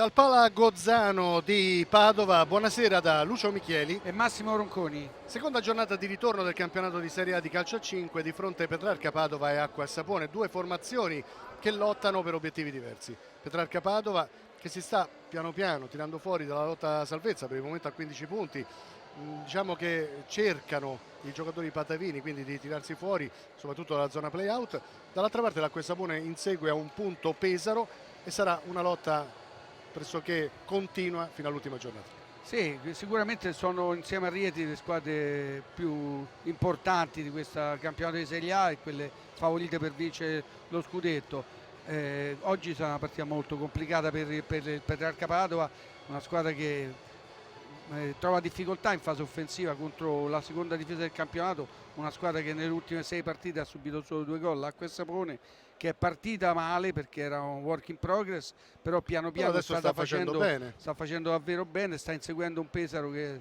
Dal Pala Gozzano di Padova, buonasera da Lucio Michieli e Massimo Ronconi. Seconda giornata di ritorno del campionato di Serie A di calcio a 5 di fronte a Petrarca Padova e Acqua e Sapone, due formazioni che lottano per obiettivi diversi. Petrarca Padova che si sta piano piano tirando fuori dalla lotta a salvezza, per il momento a 15 punti. Diciamo che cercano i giocatori patavini quindi di tirarsi fuori soprattutto dalla zona play-out. Dall'altra parte l'Acqua e Sapone insegue a un punto Pesaro e sarà una lotta pressoché continua fino all'ultima giornata. Sì, sicuramente sono insieme a Rieti le squadre più importanti di questo campionato di Serie A e quelle favorite per vincere lo scudetto. Oggi sarà una partita molto complicata per il Petrarca Padova, una squadra che trova difficoltà in fase offensiva contro la seconda difesa del campionato, una squadra che nelle ultime 6 partite ha subito solo 2 gol, Acqua e Sapone che è partita male perché era un work in progress, però piano piano sta facendo bene. Sta facendo davvero bene, sta inseguendo un Pesaro che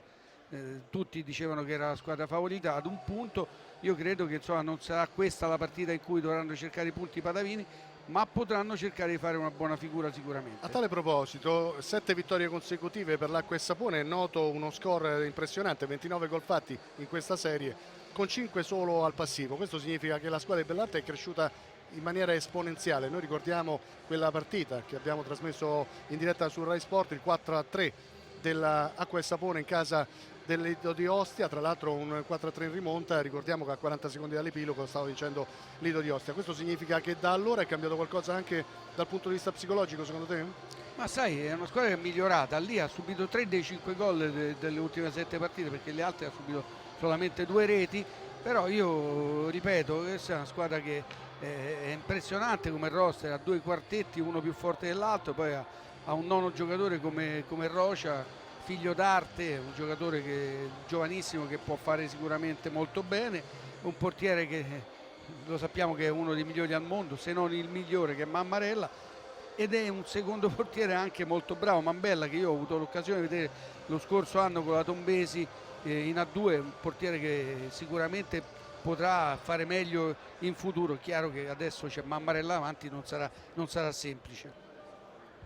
tutti dicevano che era la squadra favorita ad un punto. Io credo che insomma, non sarà questa la partita in cui dovranno cercare i punti padavini, ma potranno cercare di fare una buona figura sicuramente. A tale proposito, 7 vittorie consecutive per l'Acqua e Sapone, è noto uno score impressionante, 29 gol fatti in questa serie con 5 solo al passivo. Questo significa che la squadra di Bellarte è cresciuta in maniera esponenziale. Noi ricordiamo quella partita che abbiamo trasmesso in diretta su Rai Sport, il 4-3 dell'Acqua e Sapone in casa del Lido di Ostia, tra l'altro un 4-3 in rimonta. Ricordiamo che a 40 secondi dall'epilogo stava vincendo Lido di Ostia. Questo significa che da allora è cambiato qualcosa anche dal punto di vista psicologico, secondo te? Ma sai, è una squadra che è migliorata, lì ha subito 3 dei 5 gol delle ultime 7 partite perché le altre ha subito solamente 2 reti, però io ripeto, questa è una squadra che è impressionante come roster, ha 2 quartetti, uno più forte dell'altro, poi ha un nono giocatore come Rocia, figlio d'arte, un giocatore giovanissimo che può fare sicuramente molto bene, un portiere che lo sappiamo che è uno dei migliori al mondo, se non il migliore, che è Mammarella, ed è un secondo portiere anche molto bravo, Mambella, che io ho avuto l'occasione di vedere lo scorso anno con la Tombesi in A2, un portiere che sicuramente potrà fare meglio in futuro. È chiaro che adesso c'è Mammarella avanti, non sarà semplice.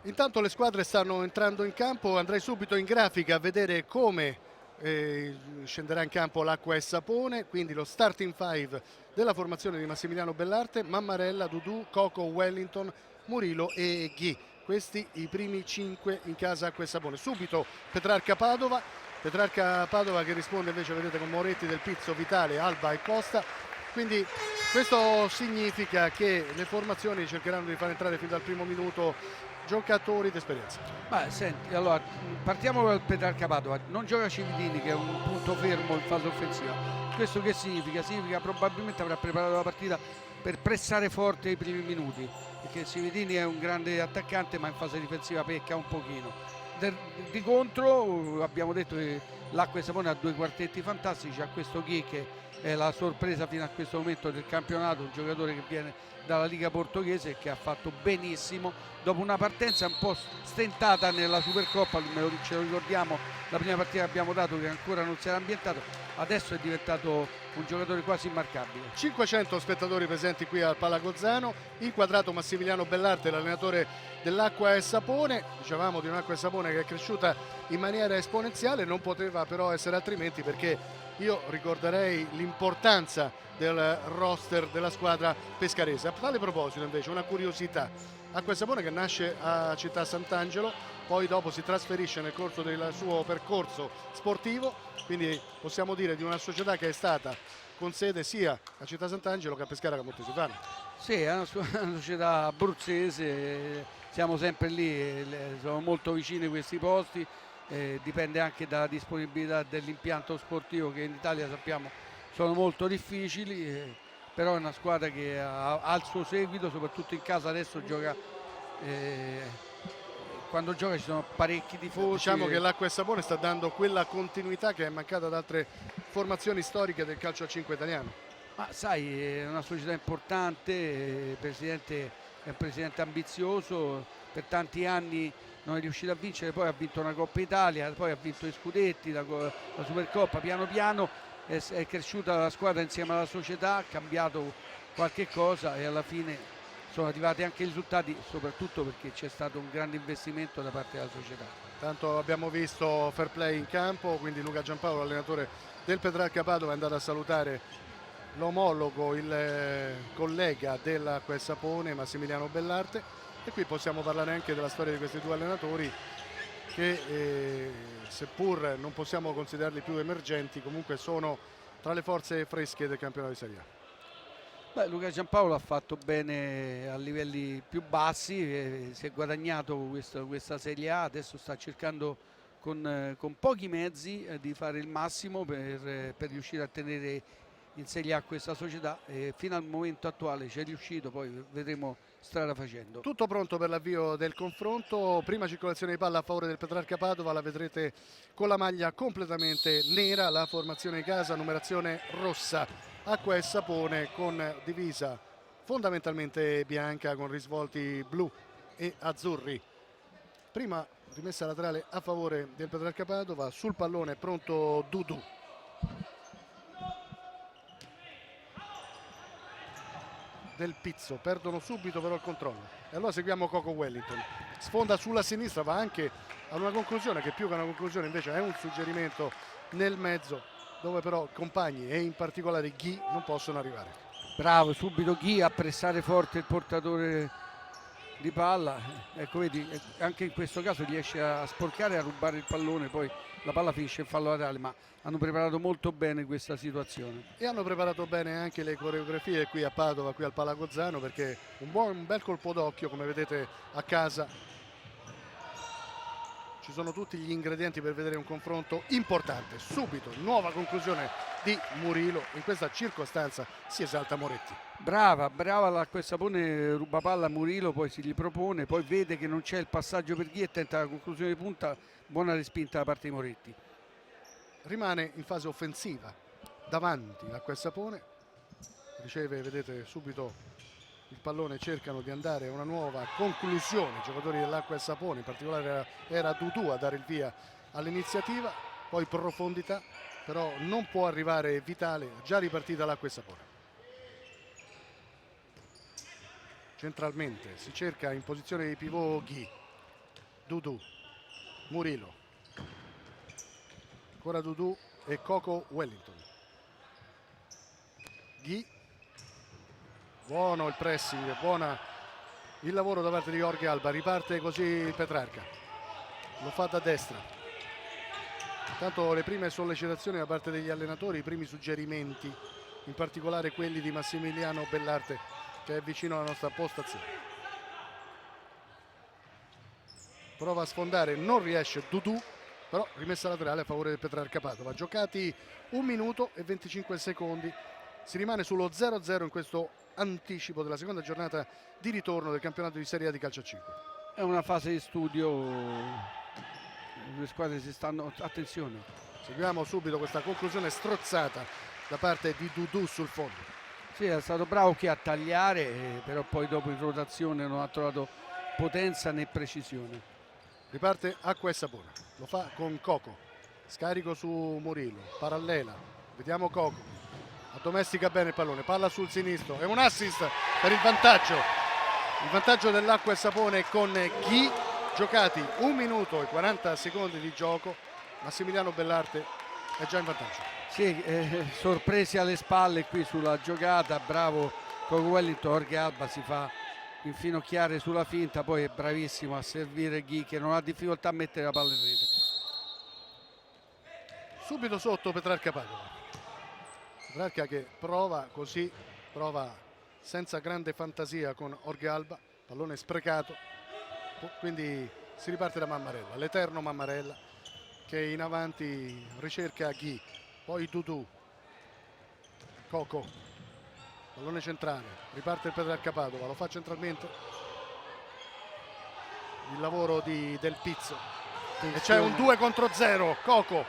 Intanto le squadre stanno entrando in campo, andrei subito in grafica a vedere come scenderà in campo l'Acqua e Sapone, quindi lo starting 5 della formazione di Massimiliano Bellarte: Mammarella, Dudu, Coco, Wellington, Murillo e Ghi. Questi i primi 5 in casa Acqua e Sapone. Subito Petrarca Padova che risponde invece, vedete, con Moretti, Del Pizzo, Vitale, Alba e Costa. Quindi questo significa che le formazioni cercheranno di far entrare fin dal primo minuto giocatori d'esperienza. Senti, allora partiamo dal Petrarca Padova, non gioca Cividini che è un punto fermo in fase offensiva. Questo che significa? Significa probabilmente avrà preparato la partita per pressare forte i primi minuti, perché Cividini è un grande attaccante ma in fase difensiva pecca un pochino. Di contro abbiamo detto che l'Acqua e Sapone ha 2 quartetti fantastici, ha questo Ghi che è la sorpresa fino a questo momento del campionato, un giocatore che viene dalla Liga portoghese e che ha fatto benissimo dopo una partenza un po' stentata nella Supercoppa. Ce lo ricordiamo, la prima partita che abbiamo dato che ancora non si era ambientato, adesso è diventato un giocatore quasi immarcabile. 500 spettatori presenti qui al Pala Gozzano, inquadrato Massimiliano Bellarte, l'allenatore dell'Acqua e Sapone. Dicevamo di un'Acqua e Sapone che è cresciuta in maniera esponenziale, non poteva però essere altrimenti, perché io ricorderei l'importanza del roster della squadra pescarese. A tale proposito invece una curiosità: Acqua e Sapone che nasce a Città Sant'Angelo, poi dopo si trasferisce nel corso del suo percorso sportivo, quindi possiamo dire di una società che è stata con sede sia a Città Sant'Angelo che a Pescara che a Montesufano. Sì, è una società abruzzese, siamo sempre lì, sono molto vicini questi posti, dipende anche dalla disponibilità dell'impianto sportivo che in Italia sappiamo sono molto difficili, però è una squadra che ha il suo seguito, soprattutto in casa adesso gioca, quando gioca ci sono parecchi tifosi. Diciamo che l'Acqua e Sapone sta dando quella continuità che è mancata ad altre formazioni storiche del calcio a 5 italiano. Ma sai, è una società importante, il presidente è un presidente ambizioso, per tanti anni non è riuscito a vincere, poi ha vinto una Coppa Italia, poi ha vinto i scudetti, la Supercoppa, piano piano è cresciuta la squadra insieme alla società, ha cambiato qualche cosa e alla fine sono arrivati anche i risultati, soprattutto perché c'è stato un grande investimento da parte della società. Tanto abbiamo visto fair play in campo, quindi Luca Giampaolo, allenatore del Petrarca Padova, è andato a salutare l'omologo, il collega dell'Acqua e Sapone, Massimiliano Bellarte, e qui possiamo parlare anche della storia di questi due allenatori che seppur non possiamo considerarli più emergenti, comunque sono tra le forze fresche del campionato di Serie A. Beh, Luca Giampaolo ha fatto bene a livelli più bassi, si è guadagnato questa Serie A, adesso sta cercando con pochi mezzi di fare il massimo per riuscire a tenere in Serie A questa società, e fino al momento attuale ci è riuscito, poi vedremo strada facendo. Tutto pronto per l'avvio del confronto, prima circolazione di palla a favore del Petrarca Padova, la vedrete con la maglia completamente nera, la formazione di casa, numerazione rossa. Acqua e Sapone con divisa fondamentalmente bianca con risvolti blu e azzurri. Prima rimessa laterale a favore del Petrarca Padova, sul pallone pronto Dudu. Del Pizzo, perdono subito però il controllo e allora seguiamo Coco Wellington, sfonda sulla sinistra, va anche a una conclusione che più che una conclusione invece è un suggerimento nel mezzo, dove però compagni e in particolare Ghi non possono arrivare. Bravo, subito Ghi a pressare forte il portatore di palla, ecco vedi, anche in questo caso riesce a sporcare e a rubare il pallone, poi la palla finisce in fallo laterale, ma hanno preparato molto bene questa situazione. E hanno preparato bene anche le coreografie qui a Padova, qui al Palagozzano, perché un bel colpo d'occhio, come vedete a casa. Ci sono tutti gli ingredienti per vedere un confronto importante. Subito, nuova conclusione di Murillo. In questa circostanza si esalta Moretti. Brava l'Acqua e Sapone, ruba palla a Murillo, poi si ripropone, poi vede che non c'è il passaggio per Ghi e tenta la conclusione di punta, buona respinta da parte di Moretti. Rimane in fase offensiva davanti l'Acqua e Sapone, riceve, vedete subito il pallone, cercano di andare a una nuova conclusione i giocatori dell'Acqua e Sapone, in particolare era Dudu a dare il via all'iniziativa, poi profondità, però non può arrivare Vitale, già ripartita l'Acqua e Sapone. Centralmente si cerca in posizione di pivot Ghi, Dudu, Murillo, ancora Dudu e Coco Wellington. Ghi, buono il pressing, buona il lavoro da parte di Jorge Alba, riparte così il Petrarca, lo fa da destra. Intanto le prime sollecitazioni da parte degli allenatori, i primi suggerimenti, in particolare quelli di Massimiliano Bellarte, che è vicino alla nostra postazione. Prova a sfondare, non riesce Dudu, però rimessa laterale a favore del Petrarca Padova. Giocati 1 minuto e 25 secondi, si rimane sullo 0-0 in questo anticipo della seconda giornata di ritorno del campionato di Serie A di calcio a 5. È una fase di studio, le squadre si stanno, attenzione. Seguiamo subito questa conclusione strozzata da parte di Dudu sul fondo. Sì, è stato bravo qui a tagliare, però poi dopo in rotazione non ha trovato potenza né precisione. Riparte Acqua e Sapone, lo fa con Coco, scarico su Murillo, parallela, vediamo Coco, addomestica bene il pallone, palla sul sinistro, è un assist per il vantaggio dell'Acqua e Sapone con Ghi. Giocati 1 minuto e 40 secondi di gioco, Massimiliano Bellarte è già in vantaggio. Sì, sorpresi alle spalle qui sulla giocata, bravo Coco Wellington. Jorge Alba si fa infinocchiare sulla finta, poi è bravissimo a servire Ghi, che non ha difficoltà a mettere la palla in rete. Subito sotto Petrarca Padova, Petrarca che prova senza grande fantasia con Jorge Alba, pallone sprecato, quindi si riparte da Mammarella, l'eterno Mammarella, che in avanti ricerca Ghi, poi Dudu, Coco, pallone centrale, riparte il Petrarca Padova, lo fa centralmente, il lavoro del Pizzo, e c'è un 2 contro 0, Coco,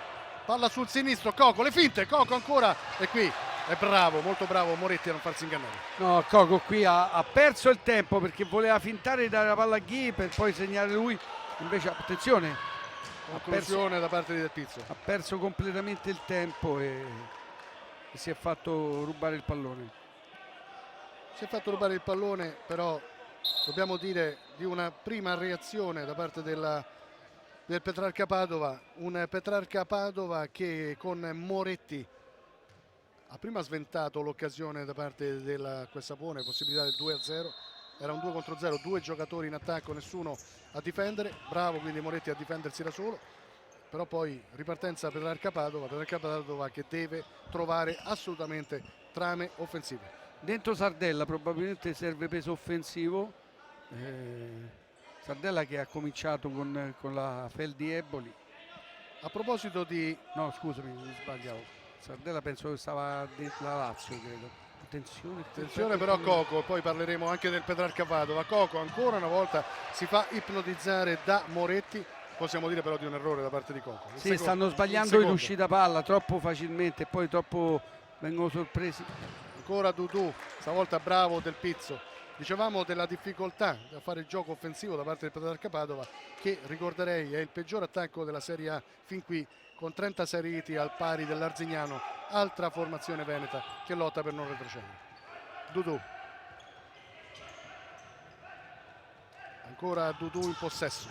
palla sul sinistro, Coco, le finte, Coco ancora, e qui è bravo, molto bravo Moretti a non farsi ingannare. No, Coco qui ha perso il tempo perché voleva fintare di dare la palla a Ghi per poi segnare lui, invece attenzione, Conclusione da parte di Del Pizzo. Ha perso completamente il tempo e si è fatto rubare il pallone. Si è fatto rubare il pallone, però dobbiamo dire di una prima reazione da parte del Petrarca Padova, un Petrarca Padova che con Moretti ha prima sventato l'occasione da parte dell'Acqua e Sapone, possibilità del 2-0, era un 2 contro 0, due giocatori in attacco, nessuno a difendere, bravo quindi Moretti a difendersi da solo, però poi ripartenza Petrarca Padova che deve trovare assolutamente trame offensive. Dentro Sardella probabilmente serve peso offensivo, Sardella che ha cominciato con la Feldi Eboli. A proposito di... No, scusami, mi sbagliavo. Sardella penso che stava dentro la Lazio, credo. Attenzione però Coco, poi parleremo anche del Petrarca Padova. Coco ancora una volta si fa ipnotizzare da Moretti, possiamo dire però di un errore da parte di Coco. Sì, stanno sbagliando in uscita palla troppo facilmente e poi troppo vengono sorpresi. Ancora Dudu, stavolta bravo Del Pizzo. Dicevamo della difficoltà a fare il gioco offensivo da parte del Petrarca Padova, che ricorderei è il peggior attacco della Serie A fin qui, con 36 reti al pari dell'Arzignano, altra formazione veneta che lotta per non retrocedere. Dudu, ancora Dudu in possesso.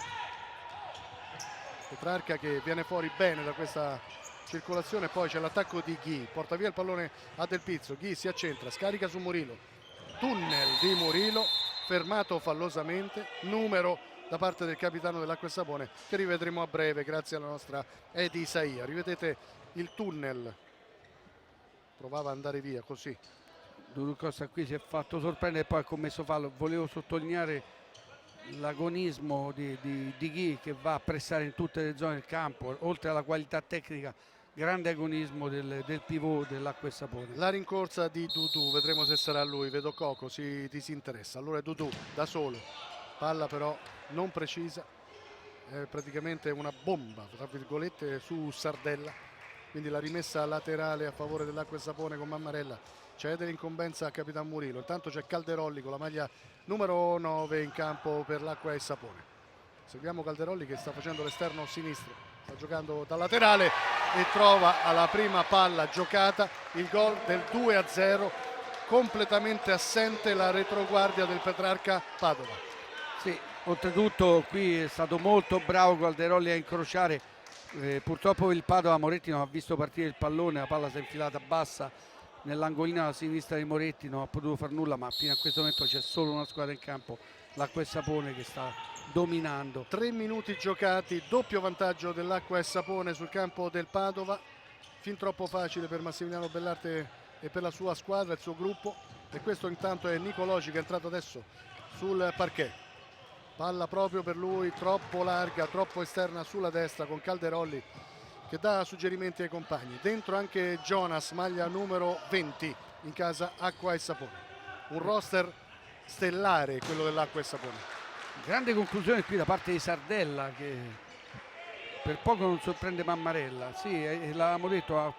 Petrarca che viene fuori bene da questa circolazione, poi c'è l'attacco di Ghi, porta via il pallone a Del Pizzo, Ghi si accentra, scarica su Murilo, tunnel di Murilo, fermato fallosamente, numero da parte del capitano dell'Acqua e Sapone che rivedremo a breve grazie alla nostra Edi Isaia. Rivedete il tunnel, provava ad andare via così. Dudu Costa qui si è fatto sorprendere e poi ha commesso fallo. Volevo sottolineare l'agonismo di Ghi che va a pressare in tutte le zone del campo, oltre alla qualità tecnica, grande agonismo del pivot dell'Acqua e Sapone. La rincorsa di Dudu, vedremo se sarà lui, vedo Coco si disinteressa, allora è Dudu da solo, palla però non precisa, è praticamente una bomba tra virgolette su Sardella, quindi la rimessa laterale a favore dell'Acqua e Sapone con Mammarella, cede l'incombenza a Capitan Murillo, intanto c'è Calderolli con la maglia numero 9 in campo per l'Acqua e Sapone. Seguiamo Calderolli che sta facendo l'esterno sinistro, sta giocando da laterale e trova alla prima palla giocata il gol del 2-0, completamente assente la retroguardia del Petrarca Padova. Sì, oltretutto qui è stato molto bravo Calderolli a incrociare, purtroppo il Padova Moretti non ha visto partire il pallone, la palla si è infilata bassa nell'angolino alla sinistra di Moretti, non ha potuto far nulla, ma fino a questo momento c'è solo una squadra in campo, l'Acqua e Sapone, che sta dominando. 3 minuti giocati, doppio vantaggio dell'Acqua e Sapone sul campo del Padova, fin troppo facile per Massimiliano Bellarte e per la sua squadra, il suo gruppo, e questo intanto è Nicoloci che è entrato adesso sul parquet. Palla proprio per lui, troppo larga, troppo esterna sulla destra con Calderolli che dà suggerimenti ai compagni. Dentro anche Jonas, maglia numero 20 in casa Acqua e Sapone. Un roster stellare quello dell'Acqua e Sapone. Grande conclusione qui da parte di Sardella che per poco non sorprende Mammarella. Sì, l'avevamo detto, ha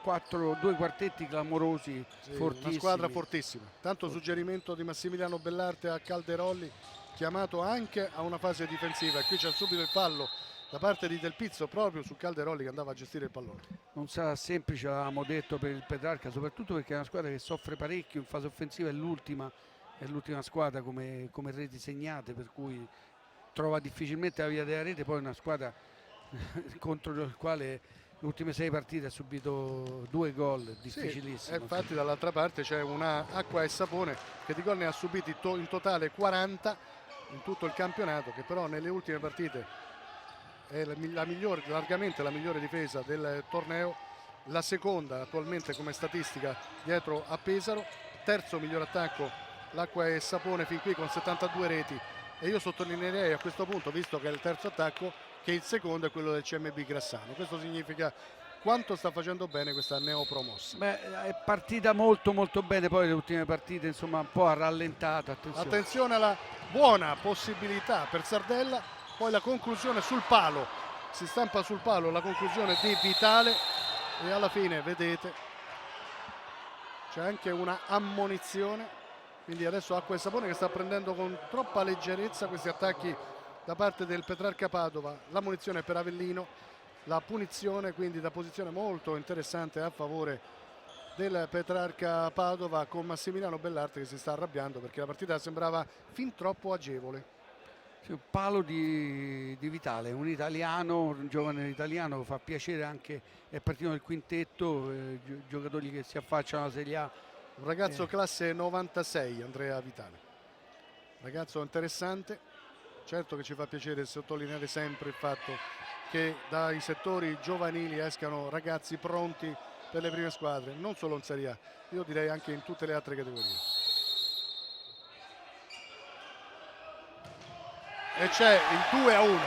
due quartetti clamorosi, sì, fortissimi. Una squadra fortissima. Tanto suggerimento di Massimiliano Bellarte a Calderolli, chiamato anche a una fase difensiva, e qui c'è subito il fallo da parte di Del Pizzo proprio su Calderolli che andava a gestire il pallone. Non sarà semplice, avevamo detto, per il Petrarca, soprattutto perché è una squadra che soffre parecchio in fase offensiva, è l'ultima squadra come reti segnate, per cui trova difficilmente la via della rete. Poi una squadra contro il quale le ultime 6 partite ha subito 2 gol, difficilissimo. Sì, infatti dall'altra parte c'è una Acqua e Sapone che di gol ne ha subiti in totale 40 in tutto il campionato, che però nelle ultime partite è la migliore, largamente la migliore difesa del torneo, la seconda attualmente come statistica dietro a Pesaro, terzo miglior attacco l'Acqua e Sapone fin qui con 72 reti, e io sottolineerei a questo punto, visto che è il terzo attacco, che il secondo è quello del CMB Grassano. Questo significa quanto sta facendo bene questa neopromossa. Beh, è partita molto molto bene, poi le ultime partite insomma un po' ha rallentato. Attenzione alla buona possibilità per Sardella, poi la conclusione sul palo, si stampa sul palo la conclusione di Vitale e alla fine vedete c'è anche una ammonizione, quindi adesso Acqua e Sapone che sta prendendo con troppa leggerezza questi attacchi da parte del Petrarca Padova. La munizione per Avellino, la punizione quindi da posizione molto interessante a favore del Petrarca Padova, con Massimiliano Bellarte che si sta arrabbiando perché la partita sembrava fin troppo agevole. Sì, un palo di Vitale, un italiano, un giovane italiano, fa piacere anche, è partito nel quintetto, giocatori che si affacciano alla Serie A. Un ragazzo classe 96, Andrea Vitale, ragazzo interessante. Certo che ci fa piacere sottolineare sempre il fatto che dai settori giovanili escano ragazzi pronti per le prime squadre, non solo in Serie A, io direi anche in tutte le altre categorie. E c'è il 2-1,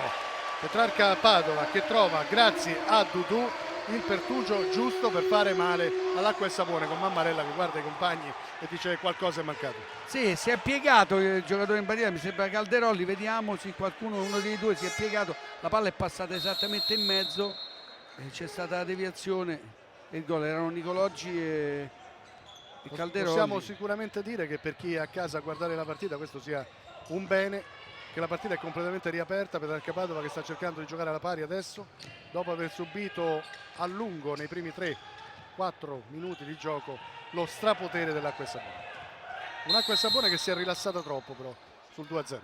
Petrarca Padova che trova, grazie a Dudu, il pertugio giusto per fare male all'Acqua e Sapone, con Mammarella che guarda i compagni e dice che qualcosa è mancato. Sì, si è piegato il giocatore in partita, mi sembra Calderolli, vediamo se qualcuno, uno dei due si è piegato, la palla è passata esattamente in mezzo, c'è stata la deviazione e il gol, erano Nicologgi e Calderolli. Possiamo sicuramente dire che per chi è a casa a guardare la partita questo sia un bene, che la partita è completamente riaperta. Petrarca Padova che sta cercando di giocare alla pari adesso, dopo aver subito a lungo nei primi 3-4 minuti di gioco lo strapotere dell'Acqua e Sapone. Un'Acqua e Sapone che si è rilassata troppo però sul 2-0.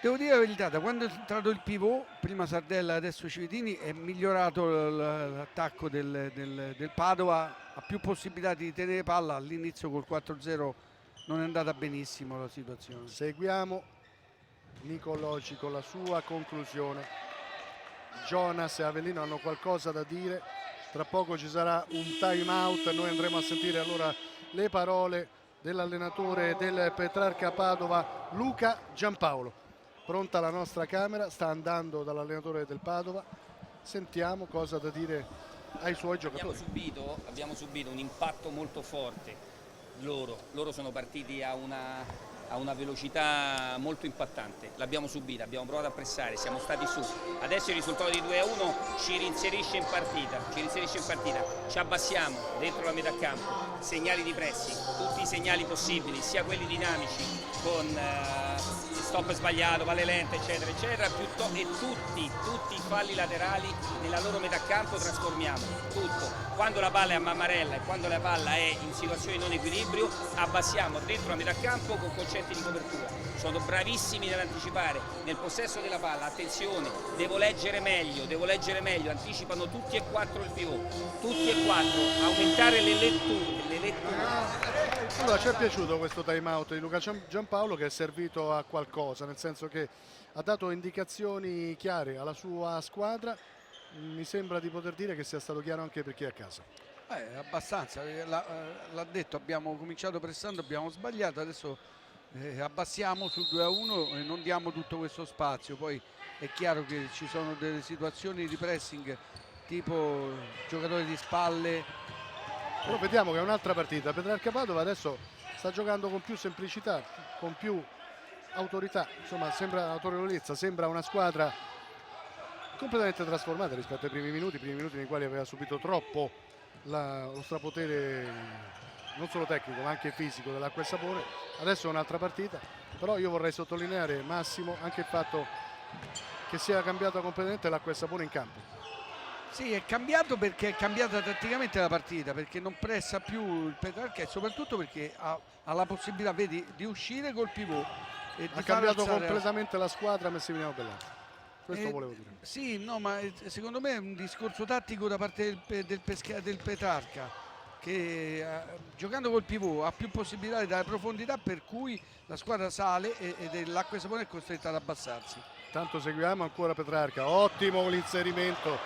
Devo dire la verità, da quando è entrato il pivot, prima Sardella e adesso Cividini, è migliorato l'attacco del Padova, ha più possibilità di tenere palla. All'inizio col 4-0 non è andata benissimo la situazione. Seguiamo Nicoloci con la sua conclusione. Jonas e Avellino hanno qualcosa da dire, tra poco ci sarà un time out, noi andremo a sentire allora le parole dell'allenatore del Petrarca Padova, Luca Giampaolo. Pronta la nostra camera, sta andando dall'allenatore del Padova, sentiamo cosa ha da dire ai suoi giocatori. Abbiamo subito un impatto molto forte, loro sono partiti a una velocità molto impattante, l'abbiamo subita, abbiamo provato a pressare, siamo stati su, adesso il risultato di 2-1 ci rinserisce in partita, ci abbassiamo dentro la metà campo, segnali di pressing, tutti i segnali possibili, sia quelli dinamici con stop sbagliato, palle lente eccetera eccetera, e tutti i falli laterali nella loro metà campo trasformiamo, tutto. Quando la palla è a Mammarella e quando la palla è in situazioni di non equilibrio abbassiamo dentro la metà campo con concetti di copertura. Sono bravissimi nell'anticipare, nel possesso della palla, attenzione, devo leggere meglio, anticipano tutti e quattro il pivot, tutti e quattro, aumentare le letture. Allora ci è piaciuto questo time out di Luca Giampaolo, che è servito a qualcosa, nel senso che ha dato indicazioni chiare alla sua squadra. Mi sembra di poter dire che sia stato chiaro anche per chi è a casa. Abbastanza, l'ha detto, abbiamo cominciato pressando, abbiamo sbagliato, adesso abbassiamo sul 2-1 e non diamo tutto questo spazio. Poi è chiaro che ci sono delle situazioni di pressing tipo giocatori di spalle. Però vediamo che è un'altra partita. Petrarca Padova adesso sta giocando con più semplicità, con più autorità, insomma sembra autorevolezza, sembra una squadra completamente trasformata rispetto ai primi minuti nei quali aveva subito troppo lo strapotere non solo tecnico ma anche fisico dell'Acqua e Sapone. Adesso è un'altra partita, però io vorrei sottolineare, Massimo, anche il fatto che sia cambiata completamente l'Acqua e Sapone in campo. Sì, è cambiato perché è cambiata tatticamente la partita, perché non pressa più il Petrarca e soprattutto perché ha la possibilità, vedi, di uscire col pivot e di Ha cambiato completamente la squadra Massimiliano Bellarte. Questo volevo dire. Sì, no, ma secondo me è un discorso tattico da parte del Petrarca, che giocando col pivot ha più possibilità di dare profondità, per cui la squadra sale e l'Acqua e Sapone è costretta ad abbassarsi. Tanto seguiamo ancora Petrarca, ottimo l'inserimento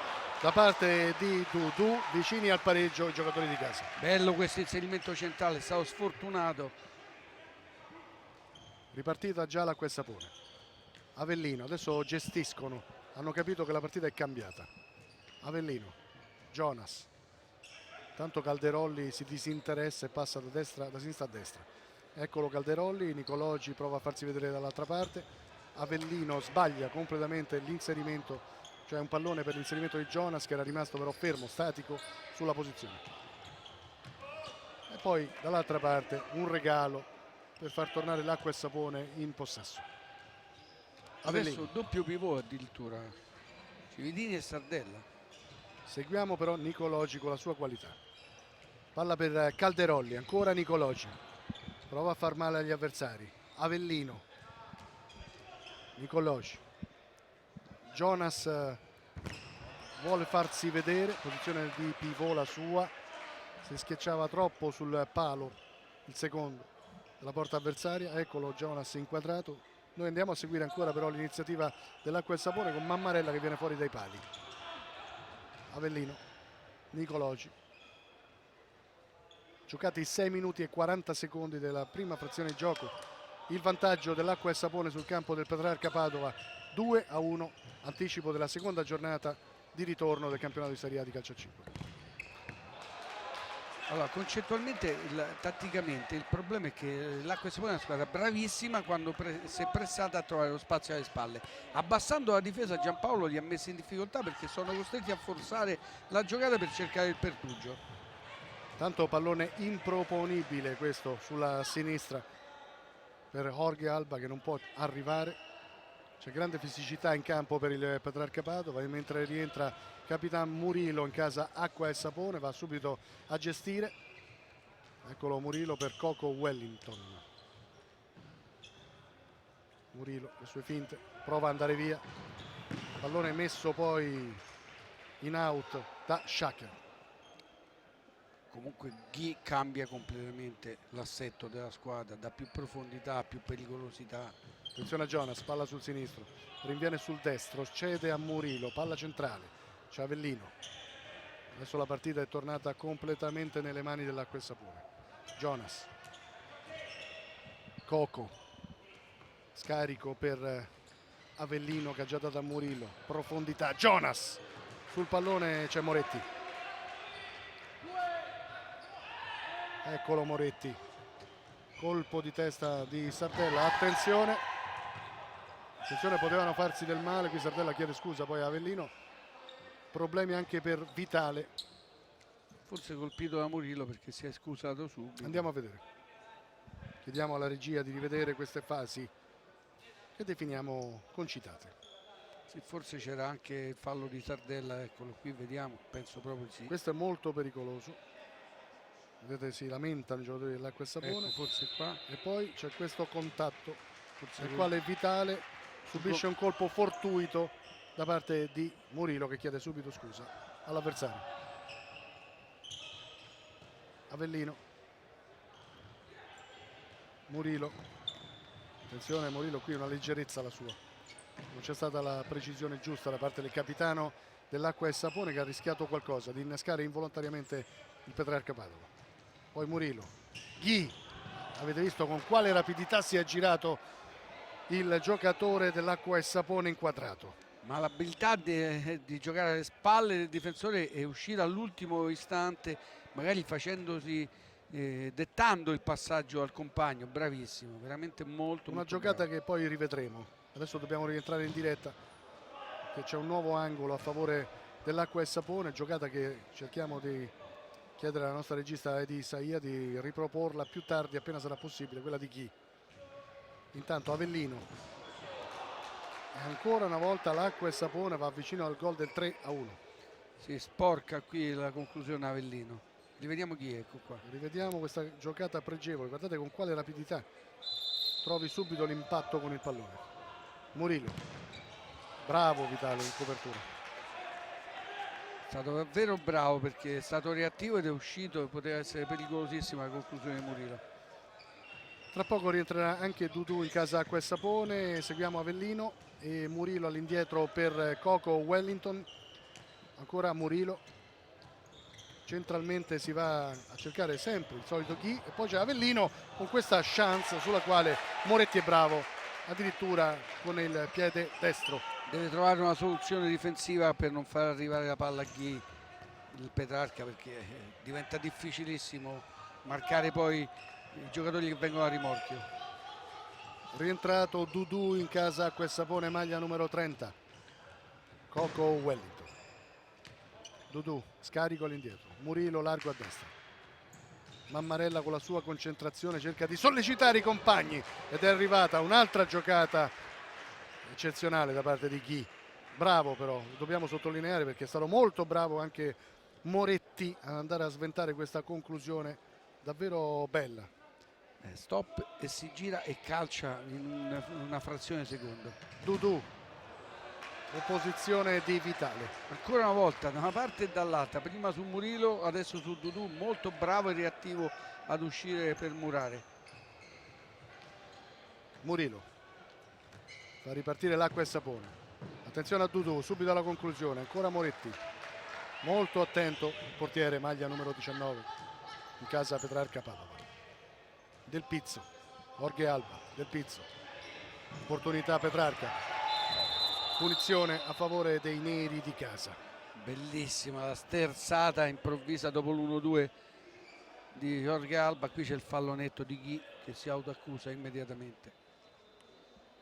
da parte di Dudu, vicini al pareggio i giocatori di casa. Bello questo inserimento centrale, è stato sfortunato. Ripartita già l'Acqua e Sapone. Avellino, adesso gestiscono, hanno capito che la partita è cambiata. Avellino, Jonas, tanto Calderolli si disinteressa e passa da sinistra a destra. Eccolo Calderolli, Nicologi prova a farsi vedere dall'altra parte. Avellino sbaglia completamente l'inserimento, cioè un pallone per l'inserimento di Jonas che era rimasto però fermo, statico sulla posizione. E poi dall'altra parte un regalo per far tornare l'Acqua e Sapone in possesso. Avellino. Adesso doppio pivot addirittura, Cividini e Sardella. Seguiamo però Nicologi con la sua qualità. Palla per Calderolli, ancora Nicoloci, prova a far male agli avversari. Avellino, Nicoloci, Jonas vuole farsi vedere, posizione di pivot la sua, si schiacciava troppo sul palo il secondo della porta avversaria. Eccolo Jonas inquadrato. Noi andiamo a seguire ancora però l'iniziativa dell'Acqua e Sapone con Mammarella che viene fuori dai pali. Avellino, Nicoloci, giocati 6 minuti e 40 secondi della prima frazione di gioco, il vantaggio dell'Acqua e Sapone sul campo del Petrarca Padova 2-1, anticipo della seconda giornata di ritorno del campionato di Serie A di calcio a 5. Allora, concettualmente, tatticamente, il problema è che l'Acqua e Sapone è una squadra bravissima quando si è pressata a trovare lo spazio alle spalle. Abbassando la difesa, Giampaolo li ha messi in difficoltà perché sono costretti a forzare la giocata per cercare il pertugio. Tanto pallone improponibile questo sulla sinistra per Jorge Alba che non può arrivare. C'è grande fisicità in campo per il Petrarca Padova e mentre rientra Capitan Murilo in casa Acqua e Sapone va subito a gestire. Eccolo Murilo per Coco Wellington. Murilo le sue finte, prova ad andare via. Pallone messo poi in out da Schacker. Comunque Ghi cambia completamente l'assetto della squadra, dà più profondità, più pericolosità. Attenzione a Jonas, palla sul sinistro, rinviene sul destro, cede a Murilo, palla centrale, c'è Avellino. Adesso la partita è tornata completamente nelle mani dell'Acqua e Sapone. Jonas, Coco, scarico per Avellino che ha già dato a Murilo, profondità, Jonas, sul pallone c'è Moretti. Eccolo Moretti, colpo di testa di Sardella, attenzione, potevano farsi del male, qui Sardella chiede scusa poi a Avellino, problemi anche per Vitale. Forse colpito da Murillo perché si è scusato subito. Andiamo a vedere, chiediamo alla regia di rivedere queste fasi che definiamo concitate. Sì, forse c'era anche il fallo di Sardella, eccolo qui, vediamo, penso proprio sì. Questo è molto pericoloso. Vedete, si lamentano i giocatori dell'Acqua e Sapone, ecco, forse qua. E poi c'è questo contatto nel quale Vitale subisce un colpo fortuito da parte di Murilo che chiede subito scusa all'avversario. Avellino, Murilo, attenzione Murilo, qui una leggerezza la sua, non c'è stata la precisione giusta da parte del capitano dell'Acqua e Sapone che ha rischiato qualcosa di innescare involontariamente il Petrarca Padova. Poi Murilo, Ghi, avete visto con quale rapidità si è girato il giocatore dell'Acqua e Sapone inquadrato. Ma l'abilità di giocare alle spalle del difensore è uscita all'ultimo istante, magari facendosi, dettando il passaggio al compagno, bravissimo, veramente molto Una molto giocata bravo. che poi rivedremo. Adesso dobbiamo rientrare in diretta, che c'è un nuovo angolo a favore dell'Acqua e Sapone, giocata che cerchiamo di chiedere alla nostra regista Edi Isaia di riproporla più tardi appena sarà possibile, quella di Ghi. Intanto Avellino, e ancora una volta l'Acqua e Sapone va vicino al gol del 3-1. Si sporca qui la conclusione Avellino. Rivediamo chi è, ecco qua. Rivediamo questa giocata pregevole, guardate con quale rapidità trovi subito l'impatto con il pallone. Murilo, bravo Vitale in copertura. È stato davvero bravo perché è stato reattivo ed è uscito, poteva essere pericolosissima la conclusione di Murillo. Tra poco rientrerà anche Dudu in casa Acqua e Sapone, seguiamo Avellino e Murilo all'indietro per Coco Wellington, ancora Murilo, centralmente si va a cercare sempre il solito Ghi e poi c'è Avellino con questa chance sulla quale Moretti è bravo, addirittura con il piede destro. Deve trovare una soluzione difensiva per non far arrivare la palla a Ghi, il Petrarca, perché diventa difficilissimo marcare poi i giocatori che vengono a rimorchio. Rientrato Dudu in casa Acqua e Sapone, maglia numero 30, Coco Wellington. Dudu, scarico all'indietro, Murilo largo a destra. Mammarella con la sua concentrazione cerca di sollecitare i compagni ed è arrivata un'altra giocata eccezionale da parte di Ghi. Bravo però, lo dobbiamo sottolineare perché è stato molto bravo anche Moretti ad andare a sventare questa conclusione davvero bella. Stop e si gira e calcia in una frazione di secondo. Dudu, opposizione di Vitale. Ancora una volta da una parte e dall'altra, prima su Murillo, adesso su Dudu, molto bravo e reattivo ad uscire per murare. Murillo fa ripartire l'acqua e sapone. Attenzione a Dudu, subito alla conclusione, ancora Moretti. Molto attento il portiere, maglia numero 19 in casa Petrarca Padova. Del Pizzo, Jorge Alba, Del Pizzo, opportunità Petrarca, punizione a favore dei neri di casa. Bellissima la sterzata improvvisa dopo l'1-2 di Jorge Alba. Qui c'è il fallo netto di Ghi che si autoaccusa immediatamente.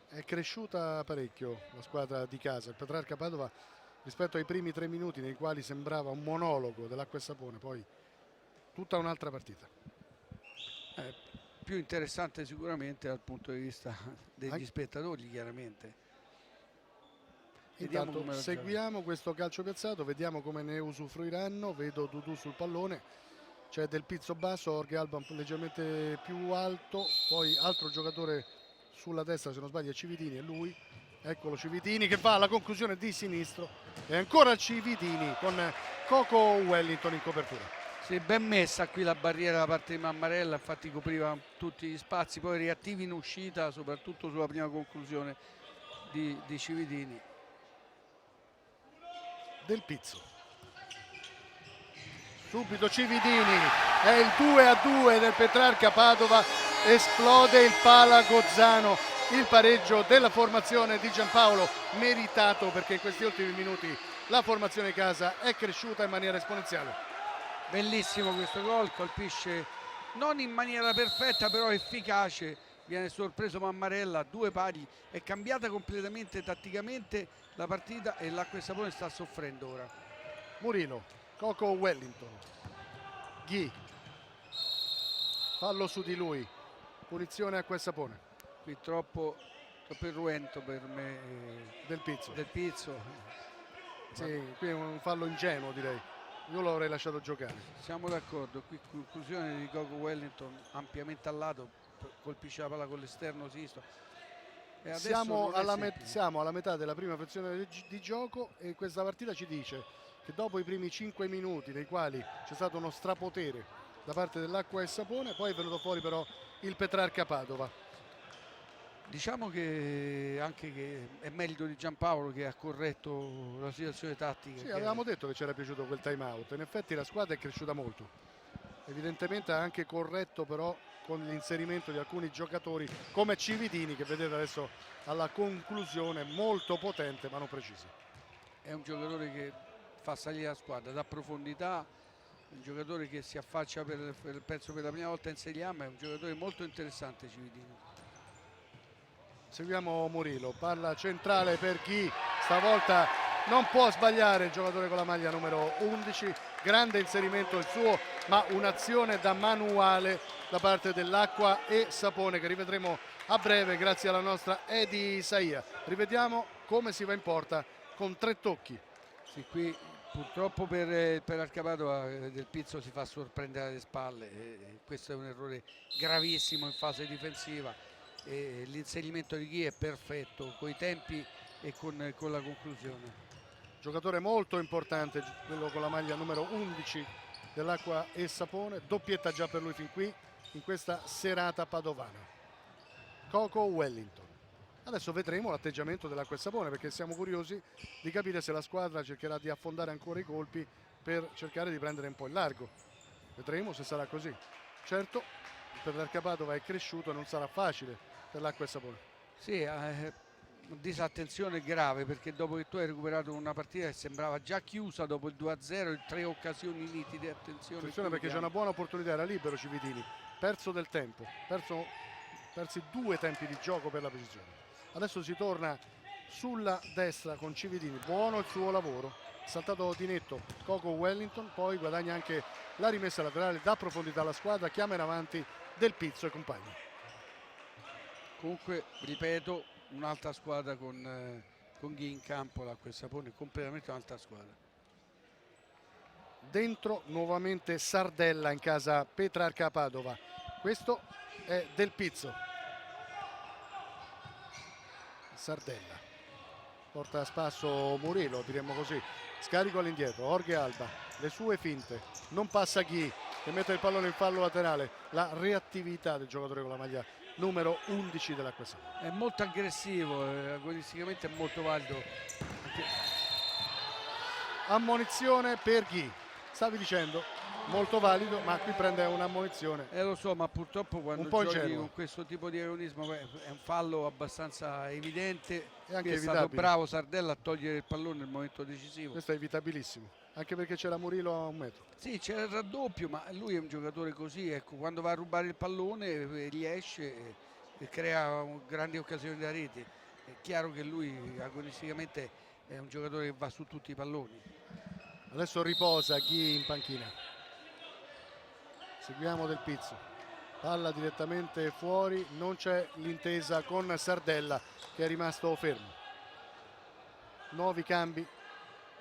È cresciuta parecchio la squadra di casa, il Petrarca Padova, rispetto ai primi 3 minuti nei quali sembrava un monologo dell'acqua e sapone, poi tutta un'altra partita. Più interessante sicuramente dal punto di vista degli spettatori, chiaramente. Intanto seguiamo questo calcio piazzato, vediamo come ne usufruiranno. Vedo Dudu sul pallone, c'è Del Pizzo basso, Jorge Alba leggermente più alto, poi altro giocatore sulla destra, se non sbaglio è Cividini, è lui. Eccolo Cividini che va alla conclusione di sinistro e ancora Cividini con Coco Wellington in copertura. Si è ben messa qui la barriera da parte di Mammarella, infatti copriva tutti gli spazi, poi reattivi in uscita, soprattutto sulla prima conclusione di Cividini. Del Pizzo, subito Cividini, è il 2-2 del Petrarca Padova, esplode il Palagozzano, il pareggio della formazione di Giampaolo, meritato perché in questi ultimi minuti la formazione di casa è cresciuta in maniera esponenziale. Bellissimo questo gol, colpisce non in maniera perfetta però efficace, viene sorpreso Mammarella, 2 pari, è cambiata completamente tatticamente la partita e l'acqua e sapone sta soffrendo ora. Murillo, Coco Wellington, Ghi, fallo su di lui, punizione acqua e sapone. Qui troppo irruento per me. Del Pizzo. Del Pizzo. Sì, qui è un fallo ingenuo direi. Io lo avrei lasciato giocare. Siamo d'accordo, qui conclusione di Coco Wellington ampiamente al lato, colpisce la palla con l'esterno sinistro. E siamo alla metà della prima frazione di gioco e questa partita ci dice che dopo i primi 5 minuti nei quali c'è stato uno strapotere da parte dell'acqua e sapone, poi è venuto fuori però il Petrarca Padova. Diciamo che anche che è merito di Giampaolo che ha corretto la situazione tattica. Sì, avevamo detto che c'era piaciuto quel time out, in effetti la squadra è cresciuta molto, evidentemente ha anche corretto però con l'inserimento di alcuni giocatori come Cividini, che vedete adesso alla conclusione, molto potente ma non preciso. È un giocatore che fa salire la squadra, dà profondità, un giocatore che si affaccia penso per la prima volta in Serie A, ma è un giocatore molto interessante Cividini. Seguiamo Murillo, palla centrale per Ghi, stavolta non può sbagliare il giocatore con la maglia numero 11, grande inserimento il suo, ma un'azione da manuale da parte dell'acqua e sapone che rivedremo a breve grazie alla nostra Edi Isaia. Rivediamo come si va in porta con 3 tocchi. Sì, qui purtroppo per Arcapadova Del Pizzo si fa sorprendere alle spalle, questo è un errore gravissimo in fase difensiva. L'inserimento di Ghi è perfetto coi tempi e con la conclusione. Giocatore molto importante quello con la maglia numero 11 dell'acqua e sapone, doppietta già per lui fin qui in questa serata padovana. Coco Wellington. Adesso vedremo l'atteggiamento dell'acqua e sapone perché siamo curiosi di capire se la squadra cercherà di affondare ancora i colpi per cercare di prendere un po' il largo. Vedremo se sarà così. Certo, per l'Arcapadova è cresciuto e non sarà facile per l'acqua e sapone. Sì, disattenzione grave perché dopo che tu hai recuperato una partita che sembrava già chiusa dopo il 2-0, 3 occasioni nitide, attenzione perché c'è una buona opportunità, era libero Cividini, perso del tempo, persi 2 tempi di gioco per la precisione. Adesso si torna sulla destra con Cividini, buono il suo lavoro, saltato di netto Coco Wellington, poi guadagna anche la rimessa laterale, dà profondità alla squadra, chiama in avanti Del Pizzo e compagni. Comunque, ripeto, un'altra squadra con Ghi in campo, l'acqua e sapone, completamente un'altra squadra. dentro nuovamente Sardella in casa Petrarca Padova. Questo è Del Pizzo. Sardella porta a spasso Murillo, diremmo così, scarico all'indietro, Jorge Alba, le sue finte, non passa Ghi che mette il pallone in fallo laterale, la reattività del giocatore con la maglia numero 11 dell'Acqua Sapone. È molto aggressivo, agonisticamente è molto valido. Ammonizione per Ghi, stavi dicendo, molto valido, ma qui prende un'ammonizione. Lo so, ma purtroppo quando Un po' giochi ingenuo. con questo tipo di agonismo è un fallo abbastanza evidente. È anche Qui è stato evitabile. bravo Sardella a togliere il pallone nel momento decisivo. Questo è evitabilissimo, anche perché c'era Murillo a un metro. Sì, c'era il raddoppio, ma lui è un giocatore così, ecco, quando va a rubare il pallone riesce e crea grandi occasioni da rete. È chiaro che lui agonisticamente è un giocatore che va su tutti i palloni. Adesso riposa Ghi in panchina. Seguiamo Del Pizzo, palla direttamente fuori, non c'è l'intesa con Sardella che è rimasto fermo. Nuovi cambi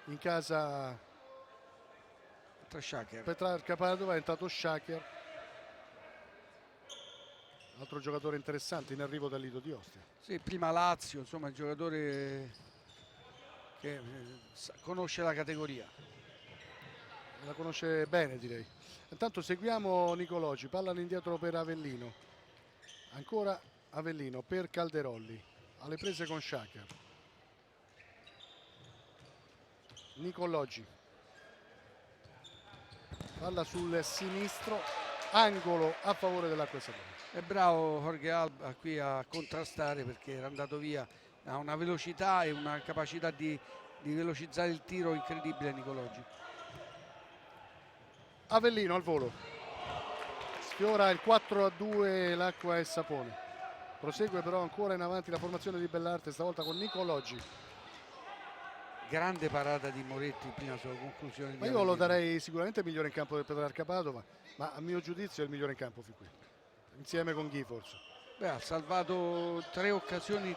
in casa Tra Shaker. Petrarca Padova, è entrato Shaker, altro giocatore interessante in arrivo dal Lido di Ostia. Sì, prima Lazio, insomma, un giocatore che conosce la categoria. La conosce bene, direi. Intanto seguiamo Nicologi, palla all'indietro per Avellino, ancora Avellino per Calderolli, alle prese con Shaker. Nicologi, palla sul sinistro, angolo a favore dell'Acqua Sapone. È bravo Jorge Alba qui a contrastare perché era andato via, ha una velocità e una capacità di velocizzare il tiro incredibile Nicologi. Avellino al volo, sfiora il 4-2 l'Acqua e Sapone, prosegue però ancora in avanti la formazione di Bellarte, stavolta con Nicologi. Grande parata di Moretti prima sulla conclusione. Ma io lo darei sicuramente migliore in campo del Petrarca Padova, ma a mio giudizio è il migliore in campo fin qui, insieme con Ghi forse. Beh, ha salvato 3 occasioni.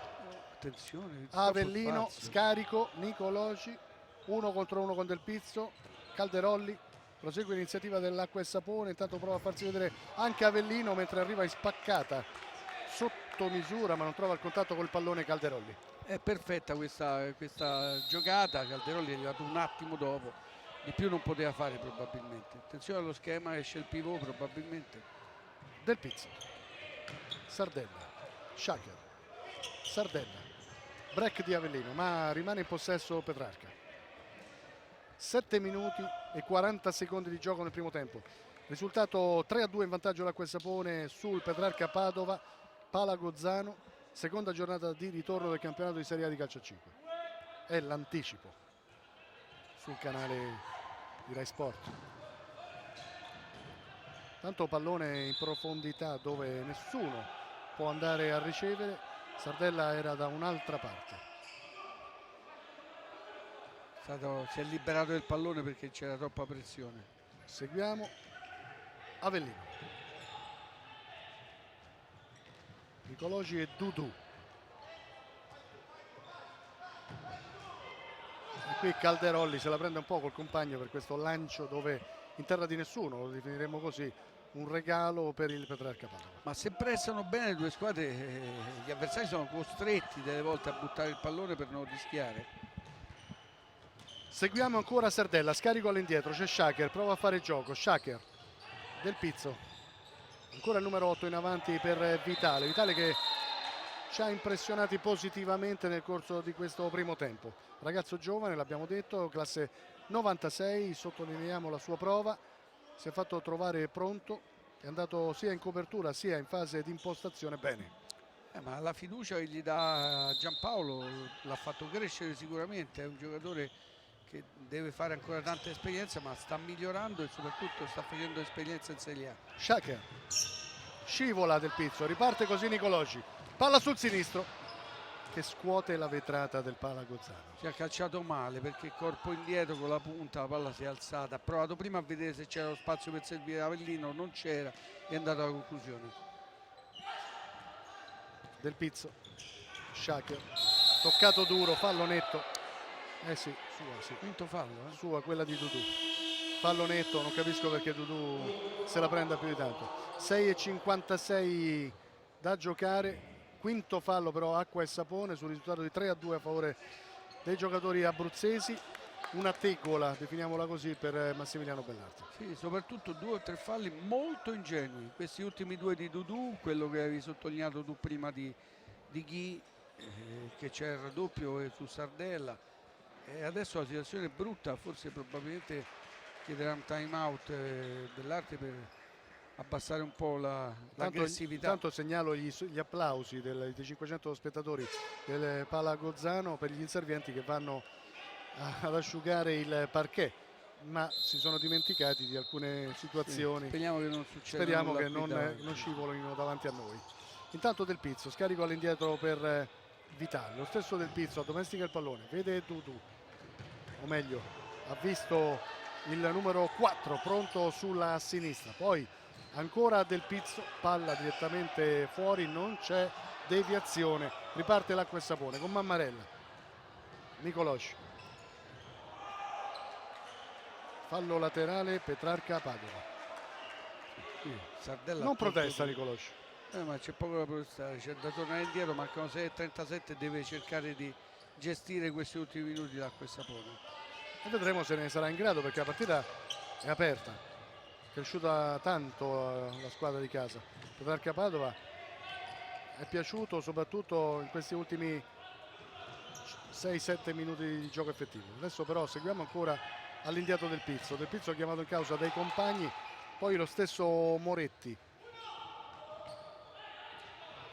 Attenzione. Avellino, scarico, Nicologi, 1 contro 1 con Del Pizzo, Calderolli, prosegue l'iniziativa dell'Acqua e Sapone, intanto prova a farsi vedere anche Avellino mentre arriva in spaccata sotto misura ma non trova il contatto col pallone Calderolli. È perfetta questa giocata, Calderolli è arrivato un attimo dopo, di più non poteva fare probabilmente. Attenzione allo schema, esce il pivot probabilmente. Del Pizzo, Sardella, Shaker, Sardella, break di Avellino ma rimane in possesso Petrarca. 7 minuti e 40 secondi di gioco nel primo tempo, risultato 3-2 in vantaggio l'Acqua e Sapone sul Petrarca Padova. Palagozzano, seconda giornata di ritorno del campionato di Serie A di calcio a 5, è l'anticipo sul canale di Rai Sport. Tanto pallone in profondità dove nessuno può andare a ricevere, Sardella era da un'altra parte. Si è liberato del pallone perché c'era troppa pressione. Seguiamo Avellino, Nicologi e Dudu. E qui Calderolli se la prende un po' col compagno per questo lancio dove in terra di nessuno, lo definiremmo così, un regalo per il Petrarca Padova. Ma se prestano bene le due squadre, gli avversari sono costretti delle volte a buttare il pallone per non rischiare. Seguiamo ancora Sardella, scarico all'indietro, c'è Shaker, prova a fare gioco, Shaker, Del Pizzo, ancora il numero 8 in avanti per Vitale, Vitale che ci ha impressionati positivamente nel corso di questo primo tempo. Ragazzo giovane, l'abbiamo detto, classe 96, sottolineiamo la sua prova, si è fatto trovare pronto, è andato sia in copertura sia in fase di impostazione bene. Ma la fiducia che gli dà Giampaolo l'ha fatto crescere sicuramente, è un giocatore che deve fare ancora tanta esperienza ma sta migliorando e soprattutto sta facendo esperienza in Serie A. Shaker, scivola Del Pizzo, riparte così Nicologi, palla sul sinistro che scuote la vetrata del Palagozzano. Si è calciato male perché corpo indietro con la punta, la palla si è alzata, ha provato prima a vedere se c'era lo spazio per servire Avellino, non c'era, è andato alla conclusione. Del Pizzo, Shaker, toccato duro, fallo netto. Eh sì, sua, sì. Quinto fallo, Sua, quella di Dudu. fallo netto, non capisco perché Dudu se la prenda più di tanto. 6,56 da giocare, quinto fallo però Acqua e Sapone sul risultato di 3-2 a favore dei giocatori abruzzesi, una tegola, definiamola così, per Massimiliano Bellarti. Sì, soprattutto 2 o 3 falli molto ingenui, questi ultimi due di Dudu, quello che avevi sottolineato tu prima di Ghi, che c'è il raddoppio su Sardella, e adesso la situazione è brutta, forse probabilmente chiederà un time out Bellarti per abbassare un po' l'aggressività. Intanto segnalo gli applausi dei 500 spettatori del Pala Gozzano per gli inservienti che vanno ad asciugare il parquet, ma si sono dimenticati di alcune situazioni. Sì, speriamo che non succeda. Speriamo che non scivolino davanti a noi. Intanto Del Pizzo, scarico all'indietro per Vitale, lo stesso Del Pizzo addomestica il pallone, vede Dudu, o meglio ha visto il numero 4 pronto sulla sinistra, poi ancora Del Pizzo, palla direttamente fuori, non c'è deviazione, riparte l'Acqua e Sapone con Mammarella, Nicolosci, fallo laterale Petrarca Padova. Sardella Non protesta Nicolosci. Ma c'è poco da protestare, c'è da tornare indietro, mancano 6,37, deve cercare di gestire questi ultimi minuti d'Acqua e Sapone. E vedremo se ne sarà in grado, perché la partita è aperta, è cresciuta tanto la squadra di casa. Petrarca Padova è piaciuto soprattutto in questi ultimi 6-7 minuti di gioco effettivo. Adesso però seguiamo ancora all'indietro Del Pizzo chiamato in causa dai compagni, poi lo stesso Moretti,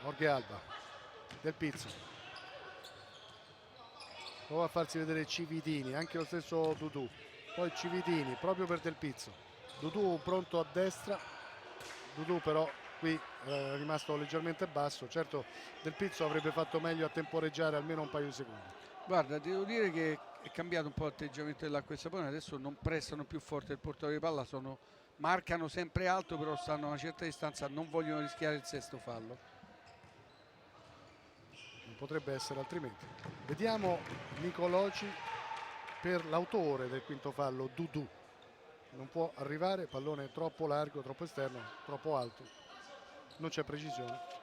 Jorge Alba, Del Pizzo prova a farsi vedere Cividini, anche lo stesso Dudu, poi Cividini proprio per Del Pizzo, Dudu pronto a destra, Dudu però qui è rimasto leggermente basso, certo Del Pizzo avrebbe fatto meglio a temporeggiare almeno un paio di secondi. Guarda, devo dire che è cambiato un po' l'atteggiamento dell'Acqua e Sapone, adesso non pressano più forte il portatore di palla, marcano sempre alto, però stanno a una certa distanza, non vogliono rischiare il sesto fallo. Non potrebbe essere altrimenti. Vediamo Nicoloci per l'autore del quinto fallo, Dudu. Non può arrivare, pallone troppo largo, troppo esterno, troppo alto. Non c'è precisione.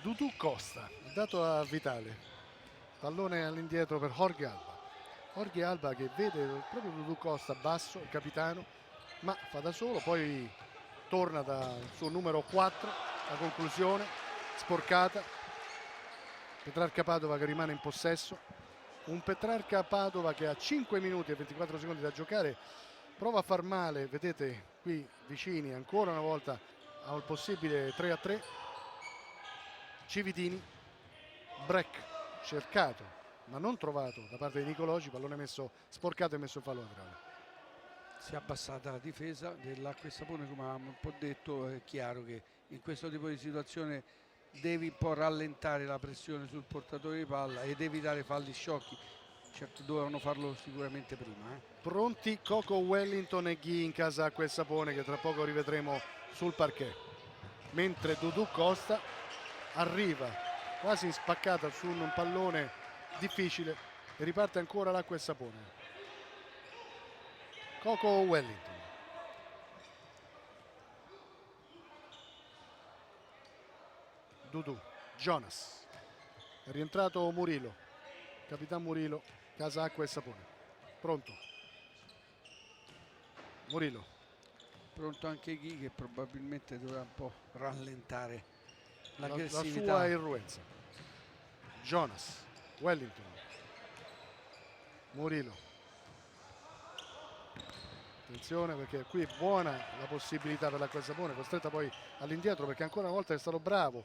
Dudu Costa, dato a Vitale. Pallone all'indietro per Jorge Alba. Jorge Alba che vede proprio Dudu Costa basso, il capitano, ma fa da solo, poi torna dal suo numero 4, la conclusione, sporcata. Petrarca Padova che rimane in possesso. Un Petrarca Padova che ha 5 minuti e 24 secondi da giocare, prova a far male, vedete qui vicini ancora una volta al possibile 3-3. Cividini, break cercato ma non trovato da parte di Nicoloci, pallone messo sporcato e messo in fallo laterale. Si è abbassata la difesa dell'Acqua e Sapone, come avevamo un po' detto. È chiaro che in questo tipo di situazione devi un po' rallentare la pressione sul portatore di palla ed evitare falli sciocchi. Certo, dovevano farlo sicuramente prima. Pronti Coco Wellington e Ghi in casa Acqua e Sapone, che tra poco rivedremo sul parquet, mentre Dudu Costa arriva quasi spaccata su un pallone difficile e riparte ancora l'Acqua e Sapone. Coco Wellington, Dudu, Jonas, è rientrato Murillo, Capitan Murillo, casa Acqua e Sapone, pronto Murillo, Pronto anche Ghi, che probabilmente dovrà un po' rallentare la l'aggressività. sua irruenza. Jonas, Wellington, Murillo, attenzione perché qui è buona la possibilità per l'Acqua e Sapone, costretta poi all'indietro perché ancora una volta è stato bravo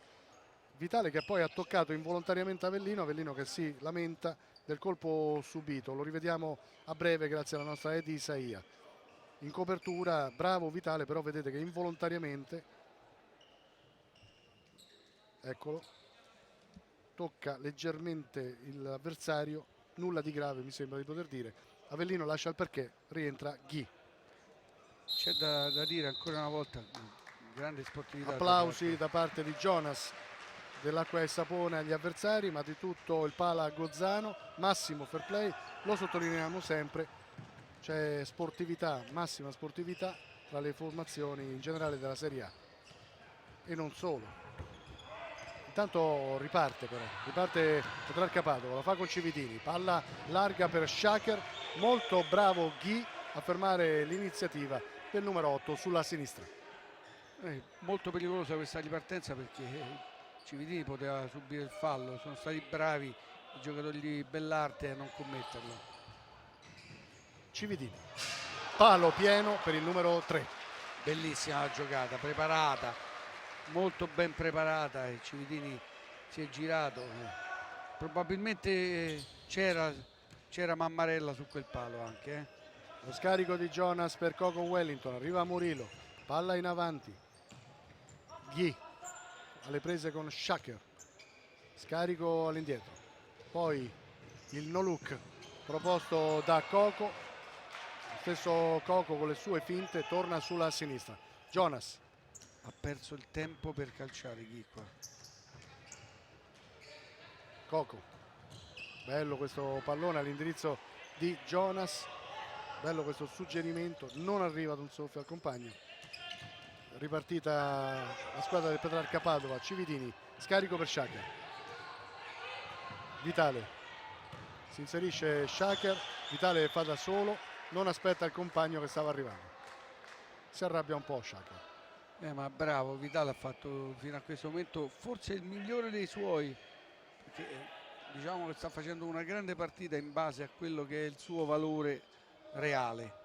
Vitale, che poi ha toccato involontariamente Avellino che si lamenta del colpo subito. Lo rivediamo a breve grazie alla nostra Edi Isaia. In copertura bravo Vitale, però vedete che involontariamente, eccolo, tocca leggermente l'avversario, nulla di grave mi sembra di poter dire. Avellino lascia il perché, rientra Ghi. c'è da dire ancora una volta, grande sportività. Applausi da parte di Jonas dell'Acqua e Sapone agli avversari, ma di tutto il Pala Gozzano. Massimo fair play, lo sottolineiamo sempre, c'è sportività, massima sportività tra le formazioni in generale della Serie A e non solo. Intanto riparte Petrarca Padova, lo fa con Cividini, palla larga per Shaker, molto bravo Ghi a fermare l'iniziativa del numero 8 sulla sinistra. Molto pericolosa questa ripartenza perché Cividini poteva subire il fallo, sono stati bravi i giocatori di Bellarte a non commetterlo. Cividini, palo pieno per il numero 3. Bellissima la giocata, preparata, molto ben preparata, e Cividini si è girato, probabilmente c'era Mammarella su quel palo anche. Lo scarico di Jonas per Coco Wellington, arriva Murillo, palla in avanti, Ghi alle prese con Shaker, scarico all'indietro, poi il no look proposto da Coco, lo stesso Coco con le sue finte torna sulla sinistra. Jonas Ha perso il tempo per calciare Ghi qua. Coco, bello questo pallone all'indirizzo di Jonas, bello questo suggerimento, non arriva ad un soffio al compagno. Ripartita la squadra del Petrarca Padova, Cividini, scarico per Shaker, Vitale, si inserisce Shaker, Vitale fa da solo, non aspetta il compagno che stava arrivando, si arrabbia un po' Shaker. Ma bravo, Vitale ha fatto fino a questo momento forse il migliore dei suoi, perché diciamo che sta facendo una grande partita in base a quello che è il suo valore reale.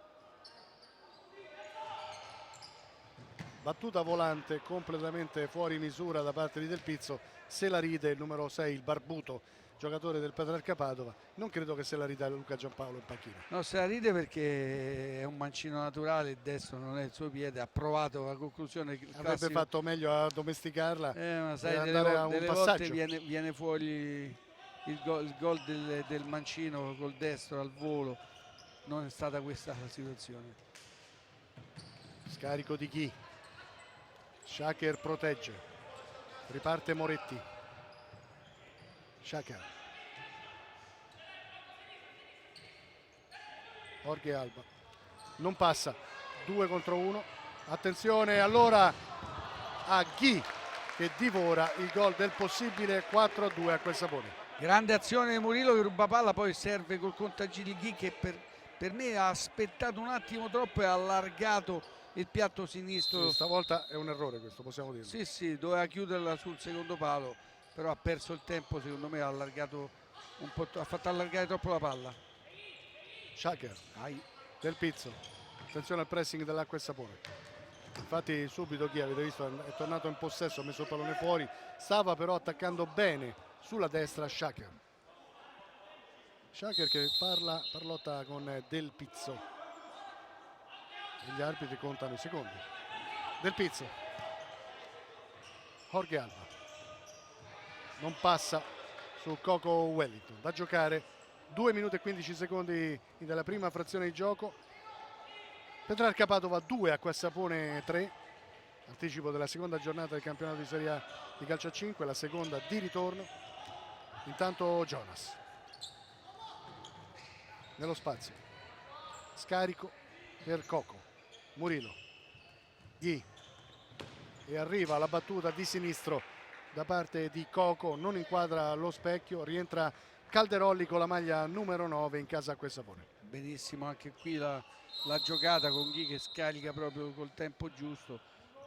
Battuta volante completamente fuori misura da parte di Del Pizzo, se la ride il numero 6, il barbuto giocatore del Petrarca Padova. Non credo che se la rida Luca Giampaolo in panchina. No, se la ride perché è un mancino naturale, il destro non è il suo piede, ha provato la conclusione. Avrebbe fatto meglio a domesticarla ma sai, e delle, andare a un delle passaggio. volte viene fuori il gol del mancino col destro al volo. Non è stata questa la situazione. Scarico di Ghi, Shaker protegge, riparte Moretti, Shaker, Jorge Alba, non passa, 2 contro 1, attenzione allora a Ghi che divora il gol del possibile 4-2 a quel Sapone. Grande azione di Murillo che ruba palla, poi serve col contagio di Ghi che per me ha aspettato un attimo troppo e ha allargato il piatto sinistro. Sì, stavolta è un errore questo, possiamo dirlo. Sì, doveva chiuderla sul secondo palo, però ha perso il tempo, secondo me ha allargato un po', ha fatto allargare troppo la palla. Shaker, Del Pizzo, attenzione al pressing dell'Acqua e Sapone. Infatti subito Ghi, avete visto, è tornato in possesso, ha messo il pallone fuori, stava però attaccando bene sulla destra Shaker. Shaker che parlotta con Del Pizzo. E gli arbitri contano i secondi. Del Pizzo. Jorge Alba. Non passa su Coco Wellington. Da giocare 2 minuti e 15 secondi della prima frazione di gioco. Petrarca Padova 2, Acqua e Sapone 3. Anticipo della seconda giornata del campionato di Serie A di calcio a 5, la seconda di ritorno. Intanto Jonas nello spazio, scarico per Coco, Murillo, Ghi, e arriva la battuta di sinistro da parte di Coco, non inquadra lo specchio, rientra Calderolli con la maglia numero 9 in casa Acqua e Sapone. Benissimo anche qui la giocata con Ghi che scarica proprio col tempo giusto,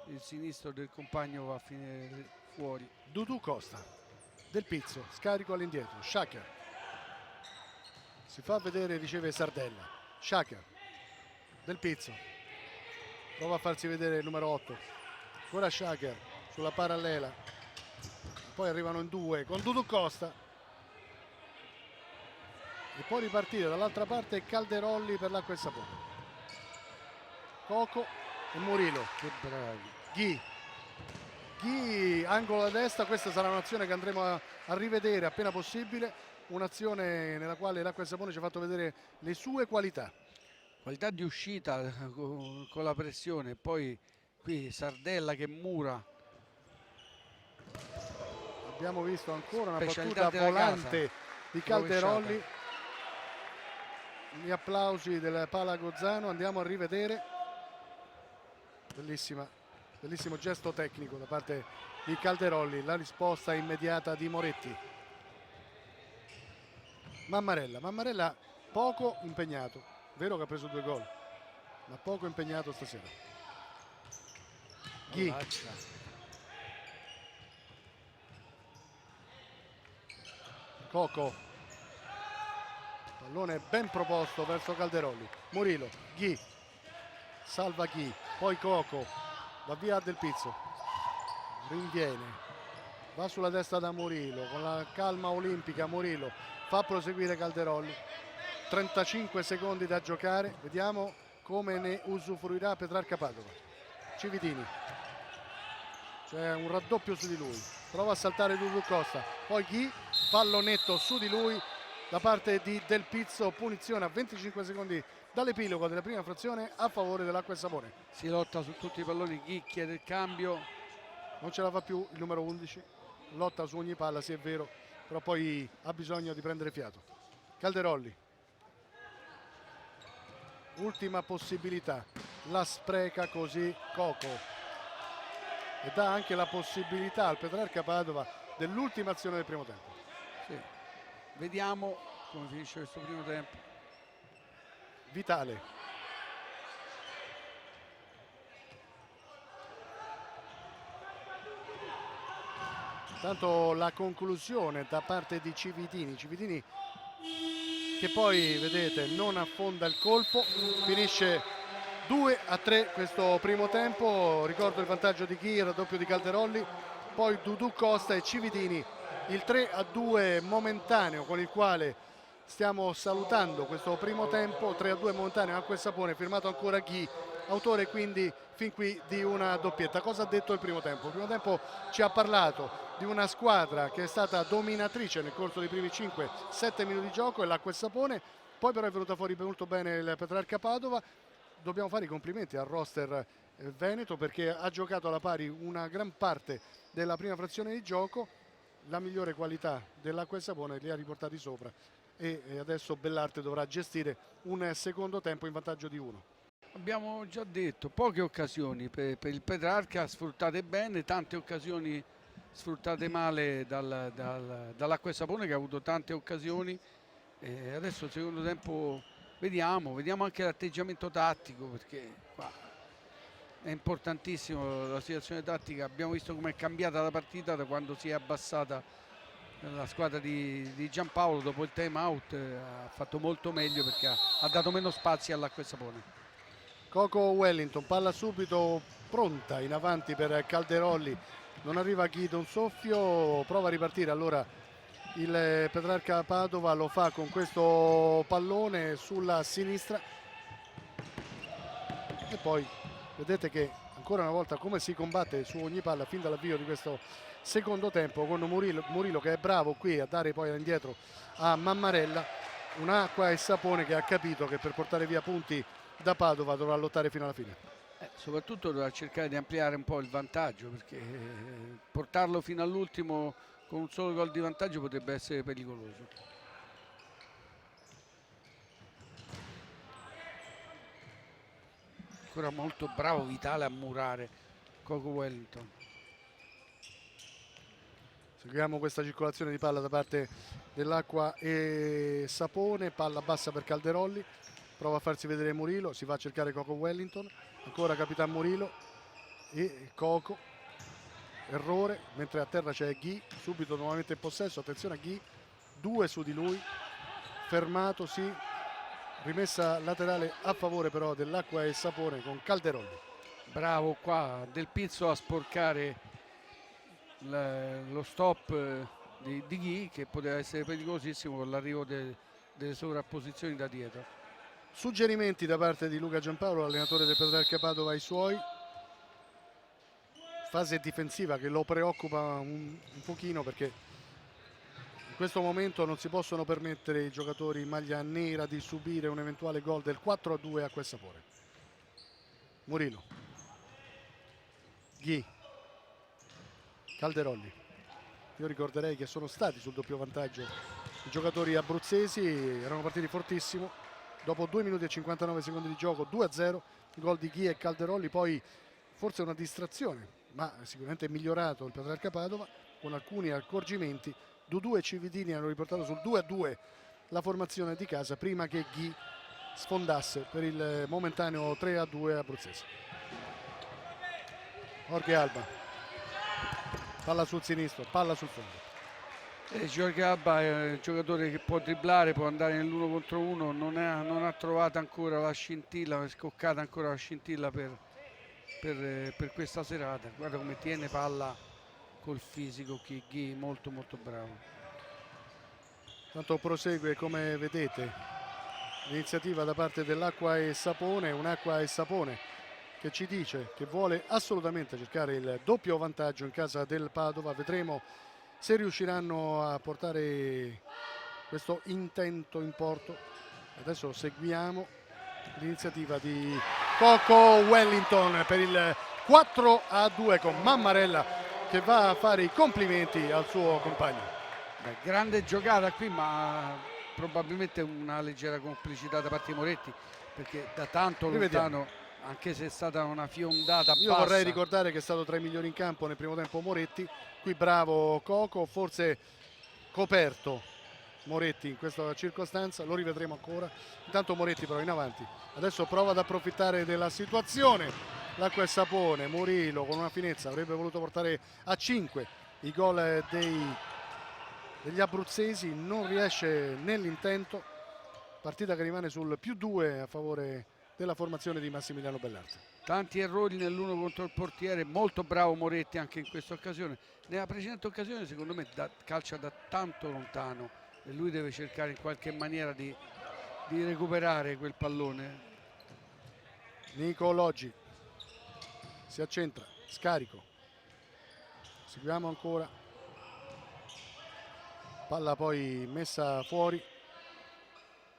il sinistro del compagno va a finire fuori. Dudu Costa, Del Pizzo, scarico all'indietro, Shaker si fa vedere, riceve Sardella, Shaker, Del Pizzo prova a farsi vedere il numero 8, ancora Shaker sulla parallela, poi arrivano in 2 con Dudu Costa e poi ripartire dall'altra parte Calderolli per l'Acqua e Sapone, Coco e Murillo, Che bravi. Ghi angolo da destra, questa sarà un'azione che andremo a rivedere appena possibile, un'azione nella quale l'Acqua e Sapone ci ha fatto vedere le sue qualità. qualità di uscita con la pressione, poi qui Sardella che mura. Abbiamo visto ancora una Specialità battuta della volante casa. di Calderolli. Rovesciata. Gli applausi del Pala Gozzano, andiamo a rivedere. Bellissimo gesto tecnico da parte di Calderolli, la risposta immediata di Moretti. Mammarella poco impegnato, vero che ha preso 2 gol, ma poco impegnato stasera. Ghi. Coco, pallone ben proposto verso Calderolli. Murillo, Ghi, salva Ghi, poi Coco, va via Del Pizzo, rinviene, va sulla destra da Murillo, con la calma olimpica Murillo fa proseguire Calderolli. 35 secondi da giocare, vediamo come ne usufruirà Petrarca Padova. Civitini, c'è un raddoppio su di lui, prova a saltare Dudu Costa, poi Ghi, fallo netto su di lui da parte di Del Pizzo, punizione a 25 secondi dall'epilogo della prima frazione a favore dell'Acqua e Sapone. Si lotta su tutti i palloni, Ghi chiede il cambio, non ce la fa più il numero 11, lotta su ogni palla, sì è vero, però poi ha bisogno di prendere fiato. Calderolli, ultima possibilità, la spreca così Coco e dà anche la possibilità al Petrarca Padova dell'ultima azione del primo tempo. sì. Vediamo come finisce questo primo tempo. Vitale, tanto la conclusione da parte di Civitini che poi vedete non affonda il colpo, finisce 2-3 questo primo tempo. Ricordo il vantaggio di Ghi, il raddoppio di Calderolli, poi Dudu Costa e Civitini, il 3-2 momentaneo con il quale stiamo salutando questo primo tempo. 3-2 momentaneo Acqua e Sapone, firmato ancora Ghi, autore quindi fin qui di una doppietta. Cosa ha detto il primo tempo? Il primo tempo ci ha parlato di una squadra che è stata dominatrice nel corso dei primi 5-7 minuti di gioco, e l'Acqua e Sapone, poi però è venuta fuori molto bene il Petrarca Padova. Dobbiamo fare i complimenti al roster veneto perché ha giocato alla pari una gran parte della prima frazione di gioco, la migliore qualità dell'Acqua e Sapone li ha riportati sopra e adesso Bellarte dovrà gestire un secondo tempo in vantaggio di 1. Abbiamo già detto, poche occasioni per il Petrarca, sfruttate bene, tante occasioni sfruttate male dall'Acqua e Sapone che ha avuto tante occasioni. E adesso il secondo tempo vediamo anche l'atteggiamento tattico, perché qua è importantissimo la situazione tattica. Abbiamo visto come è cambiata la partita da quando si è abbassata la squadra di Giampaolo dopo il time out, ha fatto molto meglio perché ha dato meno spazi all'Acqua e Sapone. Coco Wellington, palla subito pronta in avanti per Calderolli, non arriva Ghi, un soffio, prova a ripartire allora il Petrarca Padova, lo fa con questo pallone sulla sinistra e poi vedete che ancora una volta come si combatte su ogni palla fin dall'avvio di questo secondo tempo, con Murillo che è bravo qui a dare poi indietro a Mammarella. Un'Acqua e Sapone che ha capito che per portare via punti da Padova dovrà lottare fino alla fine. Soprattutto dovrà cercare di ampliare un po' il vantaggio, perché portarlo fino all'ultimo con un solo gol di vantaggio potrebbe essere pericoloso. Ancora molto bravo Vitale a murare Coco Wellington. Seguiamo questa circolazione di palla da parte dell'Acqua e Sapone, palla bassa per Calderolli, prova a farsi vedere Murillo, si va a cercare Coco Wellington, ancora Capitan Murillo e Coco, errore, mentre a terra c'è Ghi, subito nuovamente in possesso, attenzione a Ghi, 2 su di lui, fermato, sì, rimessa laterale a favore però dell'Acqua e Sapone con Calderolli. Bravo qua Del Pizzo a sporcare lo stop di Ghi, che poteva essere pericolosissimo con l'arrivo delle sovrapposizioni da dietro. Suggerimenti da parte di Luca Giampaolo, allenatore del Petrarca Padova, ai suoi. Fase difensiva che lo preoccupa un pochino, perché in questo momento non si possono permettere i giocatori in maglia nera di subire un eventuale gol del 4-2 a quel sapore. Murillo, Ghi, Calderolli. Io ricorderei che sono stati sul doppio vantaggio i giocatori abruzzesi, erano partiti fortissimo. Dopo 2 minuti e 59 secondi di gioco, 2-0, gol di Ghi e Calderolli. Poi forse una distrazione, ma sicuramente è migliorato il Petrarca Padova con alcuni accorgimenti. Dudu e Cividini hanno riportato sul 2-2 la formazione di casa prima che Ghi sfondasse per il momentaneo 3-2 abruzzese. Jorge Alba, palla sul sinistro, palla sul fondo. Jorge Alba è un giocatore che può dribblare, può andare nell'1 contro 1, non ha trovato ancora la scintilla, è scoccata ancora la scintilla per questa serata. Guarda come tiene palla col fisico, Ghi, molto molto bravo. Tanto prosegue, come vedete, l'iniziativa da parte dell'Acqua e Sapone, un'Acqua e Sapone che ci dice che vuole assolutamente cercare il doppio vantaggio in casa del Padova. Vedremo se riusciranno a portare questo intento in porto. Adesso seguiamo l'iniziativa di Coco Wellington per il 4-2 con Mammarella che va a fare i complimenti al suo compagno. Beh, grande giocata qui, ma probabilmente una leggera complicità da parte di Moretti, perché da tanto lontano, anche se è stata una fiondata io bassa. vorrei ricordare che è stato tra i migliori in campo nel primo tempo Moretti. Qui bravo Coco, forse coperto Moretti in questa circostanza, lo rivedremo ancora. Intanto Moretti però in avanti, adesso prova ad approfittare della situazione l'Acqua e Sapone. Murillo con una finezza avrebbe voluto portare a 5 i gol degli abruzzesi, non riesce nell'intento. Partita che rimane sul +2 a favore della formazione di Massimiliano Bellarte. Tanti errori nell'1 contro il portiere, molto bravo Moretti anche in questa occasione. Nella precedente occasione secondo me calcia da tanto lontano e lui deve cercare in qualche maniera di recuperare quel pallone. Nico Loggi si accentra, scarico, seguiamo ancora, palla poi messa fuori,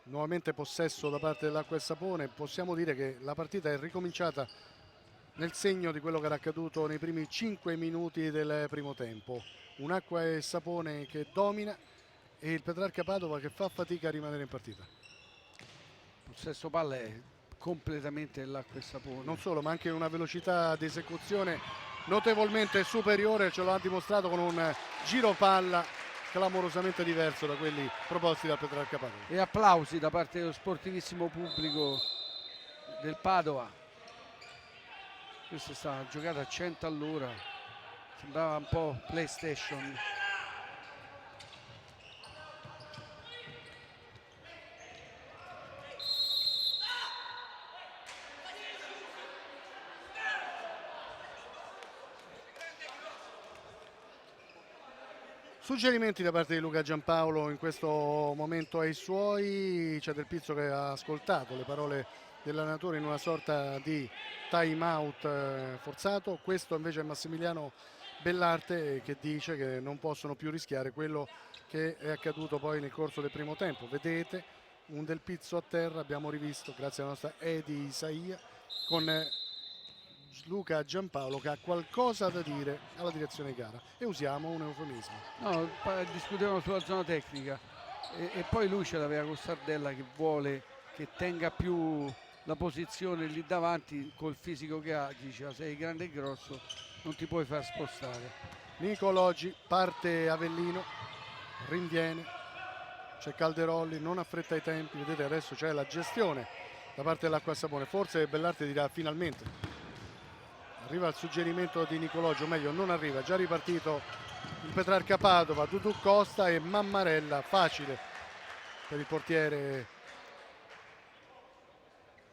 nuovamente possesso da parte dell'Acqua e Sapone. Possiamo dire che la partita è ricominciata nel segno di quello che era accaduto nei primi 5 minuti del primo tempo. Un'Acqua e Sapone che domina e il Petrarca Padova che fa fatica a rimanere in partita. Il possesso palla è completamente dell'Acqua e Sapone. Non solo, ma anche una velocità di esecuzione notevolmente superiore, ce lo ha dimostrato con un giro palla clamorosamente diverso da quelli proposti dal Petrarca Padova. E applausi da parte dello sportivissimo pubblico del Padova. Questa è stata una giocata a 100 all'ora, sembrava un po' PlayStation. Suggerimenti da parte di Luca Giampaolo in questo momento ai suoi. C'è Del Pizzo che ha ascoltato le parole dell'allenatore in una sorta di time out forzato. Questo invece è Massimiliano Bellarte che dice che non possono più rischiare quello che è accaduto poi nel corso del primo tempo. Vedete un Del Pizzo a terra, abbiamo rivisto grazie alla nostra Edi Isaia con Luca Giampaolo che ha qualcosa da dire alla direzione di gara e usiamo un eufemismo. No, discutevano sulla zona tecnica e poi lui ce l'aveva con Sardella che vuole che tenga più la posizione lì davanti col fisico che ha, dice sei grande e grosso, non ti puoi far spostare. Nico Loggi, parte Avellino, rinviene, c'è Calderolli, non affretta i tempi, vedete adesso c'è la gestione da parte dell'Acqua e Sapone, forse Bellarte dirà finalmente. Arriva il suggerimento di Nicolò, o meglio non arriva, già ripartito il Petrarca Padova, Dudu Costa e Mammarella, facile per il portiere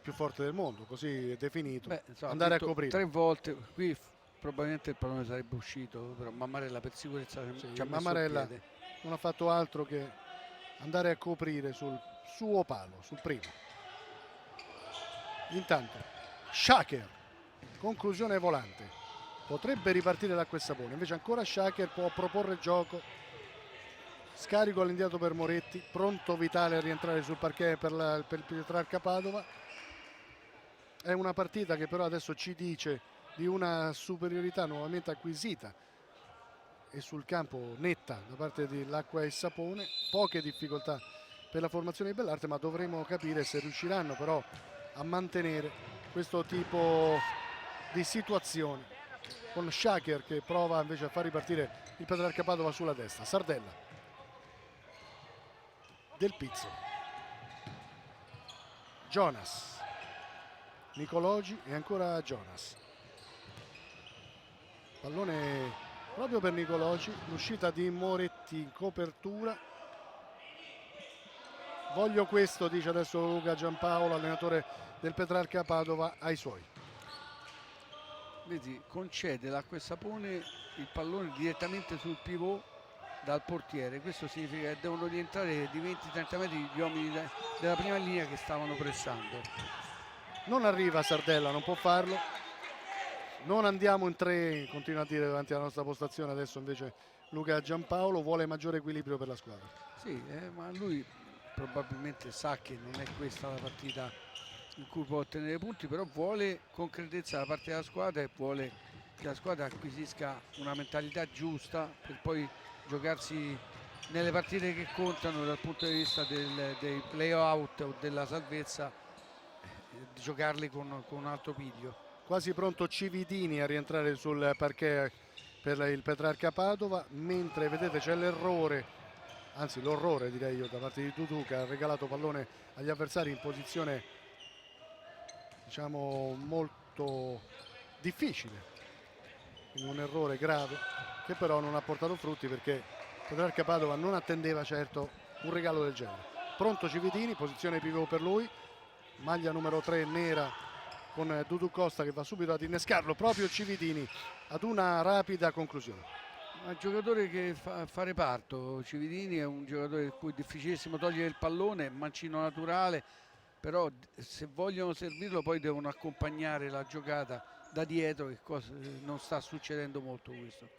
più forte del mondo, così è definito. Beh, insomma, andare a coprire 3 volte, qui probabilmente il pallone sarebbe uscito, però Mammarella per sicurezza sì, ci ha messo Mammarella il piede. non ha fatto altro che andare a coprire sul suo palo, sul primo. Intanto Shaker, conclusione volante, potrebbe ripartire l'Acqua e Sapone, invece ancora Shaker può proporre il gioco Scarico all'indietro per Moretti, pronto Vitale a rientrare sul parquet per il Petrarca Padova. È una partita che però adesso ci dice di una superiorità nuovamente acquisita e sul campo netta da parte dell'Acqua e Sapone, poche difficoltà per la formazione di Bellarte, ma dovremo capire se riusciranno però a mantenere questo tipo di situazione, con Shaker che prova invece a far ripartire il Petrarca Padova sulla destra. Sardella, Del Pizzo, Jonas, Nicologi e ancora Jonas. Pallone proprio per Nicologi, l'uscita di Moretti in copertura. Voglio questo, dice adesso Luca Giampaolo, allenatore del Petrarca Padova, ai suoi. Vedi, concede l'Acqua e Sapone il pallone direttamente sul pivot dal portiere. Questo significa che devono rientrare di 20-30 metri gli uomini della prima linea che stavano pressando. Non arriva Sardella, non può farlo. Non andiamo in tre, continua a dire davanti alla nostra postazione. Adesso invece Luca Giampaolo vuole maggiore equilibrio per la squadra. Sì, ma lui probabilmente sa che non è questa la partita in cui può ottenere punti, però vuole concretezza da parte della squadra e vuole che la squadra acquisisca una mentalità giusta per poi giocarsi nelle partite che contano dal punto di vista dei play-out o della salvezza, giocarli con un alto piglio. Quasi pronto Cividini a rientrare sul parquet per il Petrarca Padova, mentre vedete c'è l'errore, anzi l'orrore direi io, da parte di Dudu, che ha regalato pallone agli avversari in posizione diciamo molto difficile, in un errore grave che però non ha portato frutti, perché Petrarca Padova non attendeva certo un regalo del genere. Pronto Cividini, posizione pivot per lui, maglia numero 3 nera con Dudu Costa che va subito ad innescarlo, proprio Cividini ad una rapida conclusione. Un giocatore che fa reparto, Cividini è un giocatore per cui è difficilissimo togliere il pallone, mancino naturale, però se vogliono servirlo poi devono accompagnare la giocata da dietro, che non sta succedendo molto questo.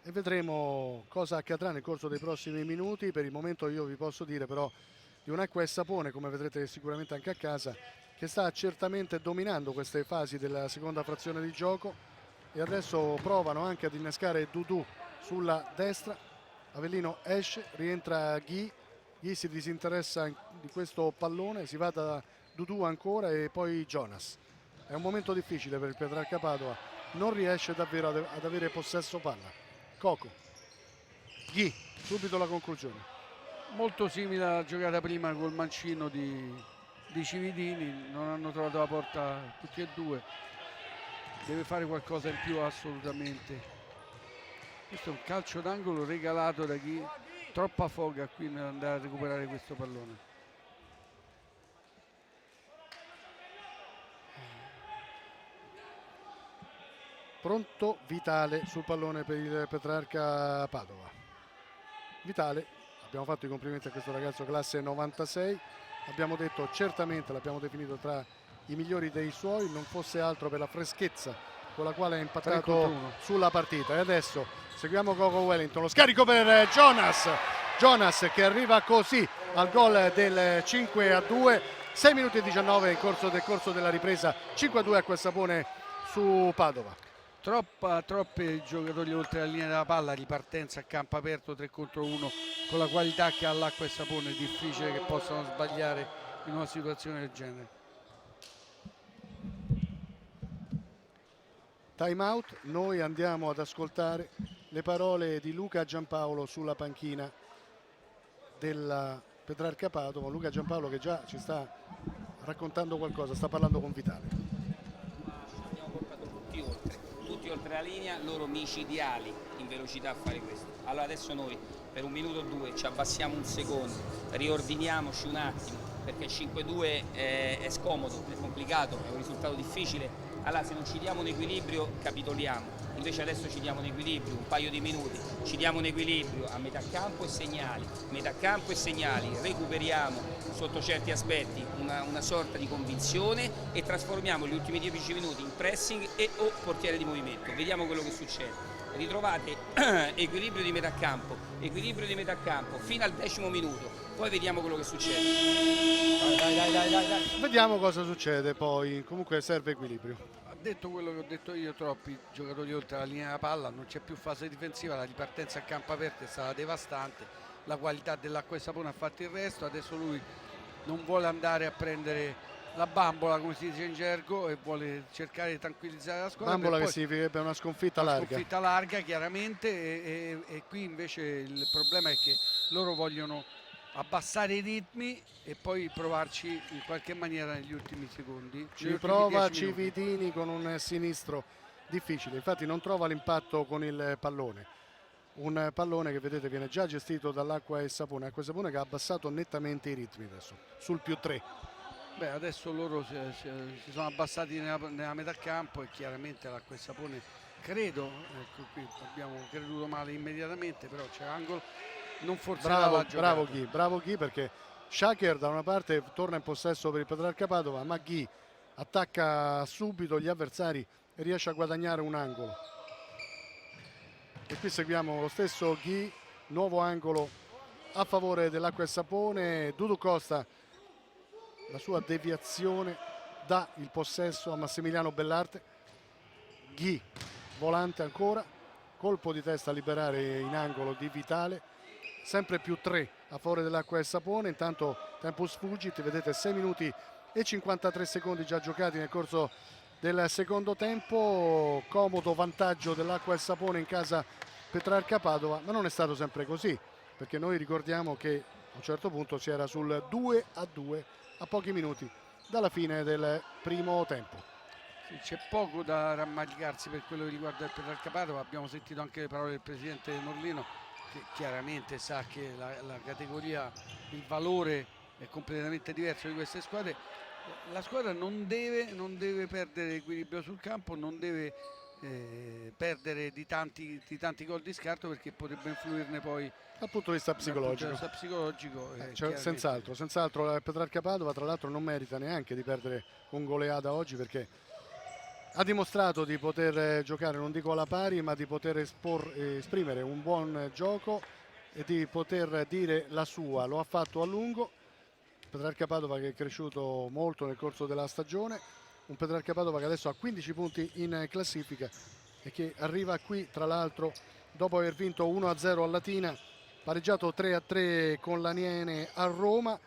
E vedremo cosa accadrà nel corso dei prossimi minuti. Per il momento io vi posso dire però di un'Acqua e Sapone, come vedrete sicuramente anche a casa, che sta certamente dominando queste fasi della seconda frazione di gioco, e adesso provano anche ad innescare Dudu sulla destra. Avellino esce, rientra Ghi si disinteressa di questo pallone, si va da Dudu ancora e poi Jonas. È un momento difficile per il Petrarca Padova, non riesce davvero ad avere possesso palla. Coco, Ghi, subito la conclusione. Molto simile alla giocata prima col mancino di Cividini, non hanno trovato la porta tutti e due, deve fare qualcosa in più assolutamente. Questo è un calcio d'angolo regalato da Ghi, troppa foga qui nell'andare a recuperare questo pallone. Pronto Vitale sul pallone per il Petrarca Padova. Vitale, abbiamo fatto i complimenti a questo ragazzo classe 96, abbiamo detto certamente, l'abbiamo definito tra i migliori dei suoi, non fosse altro per la freschezza con la quale ha impattato sulla partita. E adesso seguiamo Coco Wellington, lo scarico per Jonas che arriva così al gol del 5-2, 6 minuti e 19 in corso della ripresa, 5-2 Acqua e Sapone su Padova. Troppi giocatori oltre la linea della palla, ripartenza a campo aperto 3 contro 1, con la qualità che ha l'Acqua e Sapone è difficile che possano sbagliare in una situazione del genere. Time out, noi andiamo ad ascoltare le parole di Luca Giampaolo sulla panchina della Petrarca Padova. Luca Giampaolo che già ci sta raccontando qualcosa, sta parlando con Vitale. Abbiamo portato tutti oltre la linea, loro micidiali in velocità a fare questo. Allora adesso noi per 1 minuto o 2 ci abbassiamo un secondo, riordiniamoci un attimo, perché il 5-2 è scomodo, è complicato, è un risultato difficile, Allora, se non ci diamo un equilibrio capitoliamo, invece adesso ci diamo un equilibrio, un paio di minuti, ci diamo un equilibrio a metà campo e segnali, recuperiamo sotto certi aspetti una sorta di convinzione e trasformiamo gli ultimi 10 minuti in pressing e o portiere di movimento. Vediamo quello che succede. Ritrovate equilibrio di metà campo fino al 10° minuto, poi vediamo quello che succede. Dai. Vediamo cosa succede poi, comunque serve equilibrio. Ha detto quello che ho detto io, troppi giocatori oltre la linea della palla, non c'è più fase difensiva, la ripartenza a campo aperto è stata devastante, la qualità dell'acqua e sapone ha fatto il resto, adesso lui non vuole andare a prendere la bambola, come si dice in gergo, e vuole cercare di tranquillizzare la squadra. Bambola che significherebbe una sconfitta larga. Sconfitta larga, chiaramente, e qui invece il problema è che loro vogliono abbassare i ritmi e poi provarci in qualche maniera negli ultimi secondi. Ci prova Civitini con un sinistro difficile, infatti non trova l'impatto con il pallone. Un pallone che vedete viene già gestito dall'Acqua e Sapone, Acqua e Sapone che ha abbassato nettamente i ritmi adesso, sul +3. Beh, adesso loro si sono abbassati nella metà campo e chiaramente l'Acqua e Sapone, credo, ecco qui abbiamo creduto male immediatamente, però c'è angolo, non forzerà la giocata. Bravo Ghi, perché Shaker da una parte torna in possesso per il Petrarca Padova, ma Ghi attacca subito gli avversari e riesce a guadagnare un angolo. E qui seguiamo lo stesso Ghi, nuovo angolo a favore dell'Acqua e Sapone. Dudu Costa, la sua deviazione dà il possesso a Massimiliano Bellarte. Ghi, volante ancora, colpo di testa a liberare in angolo di Vitale, sempre +3 a favore dell'Acqua e Sapone. Intanto tempus fugit, vedete 6 minuti e 53 secondi già giocati nel corso del secondo tempo. Comodo vantaggio dell'Acqua e Sapone in casa Petrarca Padova, ma non è stato sempre così, perché noi ricordiamo che a un certo punto si era sul 2-2 a pochi minuti dalla fine del primo tempo. Sì, c'è poco da rammaricarsi per quello che riguarda il Petrarca Padova. Abbiamo sentito anche le parole del presidente Morlino, che chiaramente sa che la categoria, il valore è completamente diverso di queste squadre. La squadra non deve perdere equilibrio sul campo, non deve perdere di tanti gol di scarto, perché potrebbe influirne poi dal punto di vista psicologico. Cioè, senz'altro la Petrarca Padova tra l'altro non merita neanche di perdere un goleada oggi, perché ha dimostrato di poter giocare, non dico alla pari, ma di poter esprimere un buon gioco e di poter dire la sua. Lo ha fatto a lungo. Petrarca Padova che è cresciuto molto nel corso della stagione, un Petrarca Padova che adesso ha 15 punti in classifica e che arriva qui tra l'altro dopo aver vinto 1-0 a Latina, pareggiato 3-3 con l'Aniene a Roma,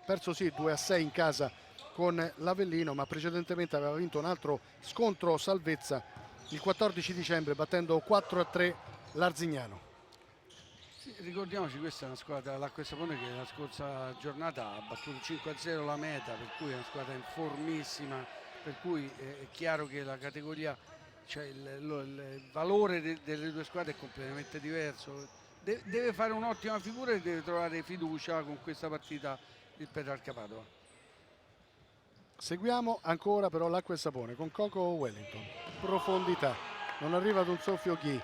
perso sì 2-6 in casa con l'Avellino, ma precedentemente aveva vinto un altro scontro salvezza il 14 dicembre battendo 4-3 l'Arzignano. Sì, ricordiamoci, questa è una squadra, l'Acqua e Sapone, che la scorsa giornata ha battuto 5-0 la Meta, per cui è una squadra in formissima, per cui è chiaro che la categoria, cioè il valore delle due squadre è completamente diverso. Deve fare un'ottima figura e deve trovare fiducia con questa partita il Petrarca Padova. Seguiamo ancora però l'Acqua e Sapone con Coco Wellington, profondità, non arriva ad un soffio Ghi.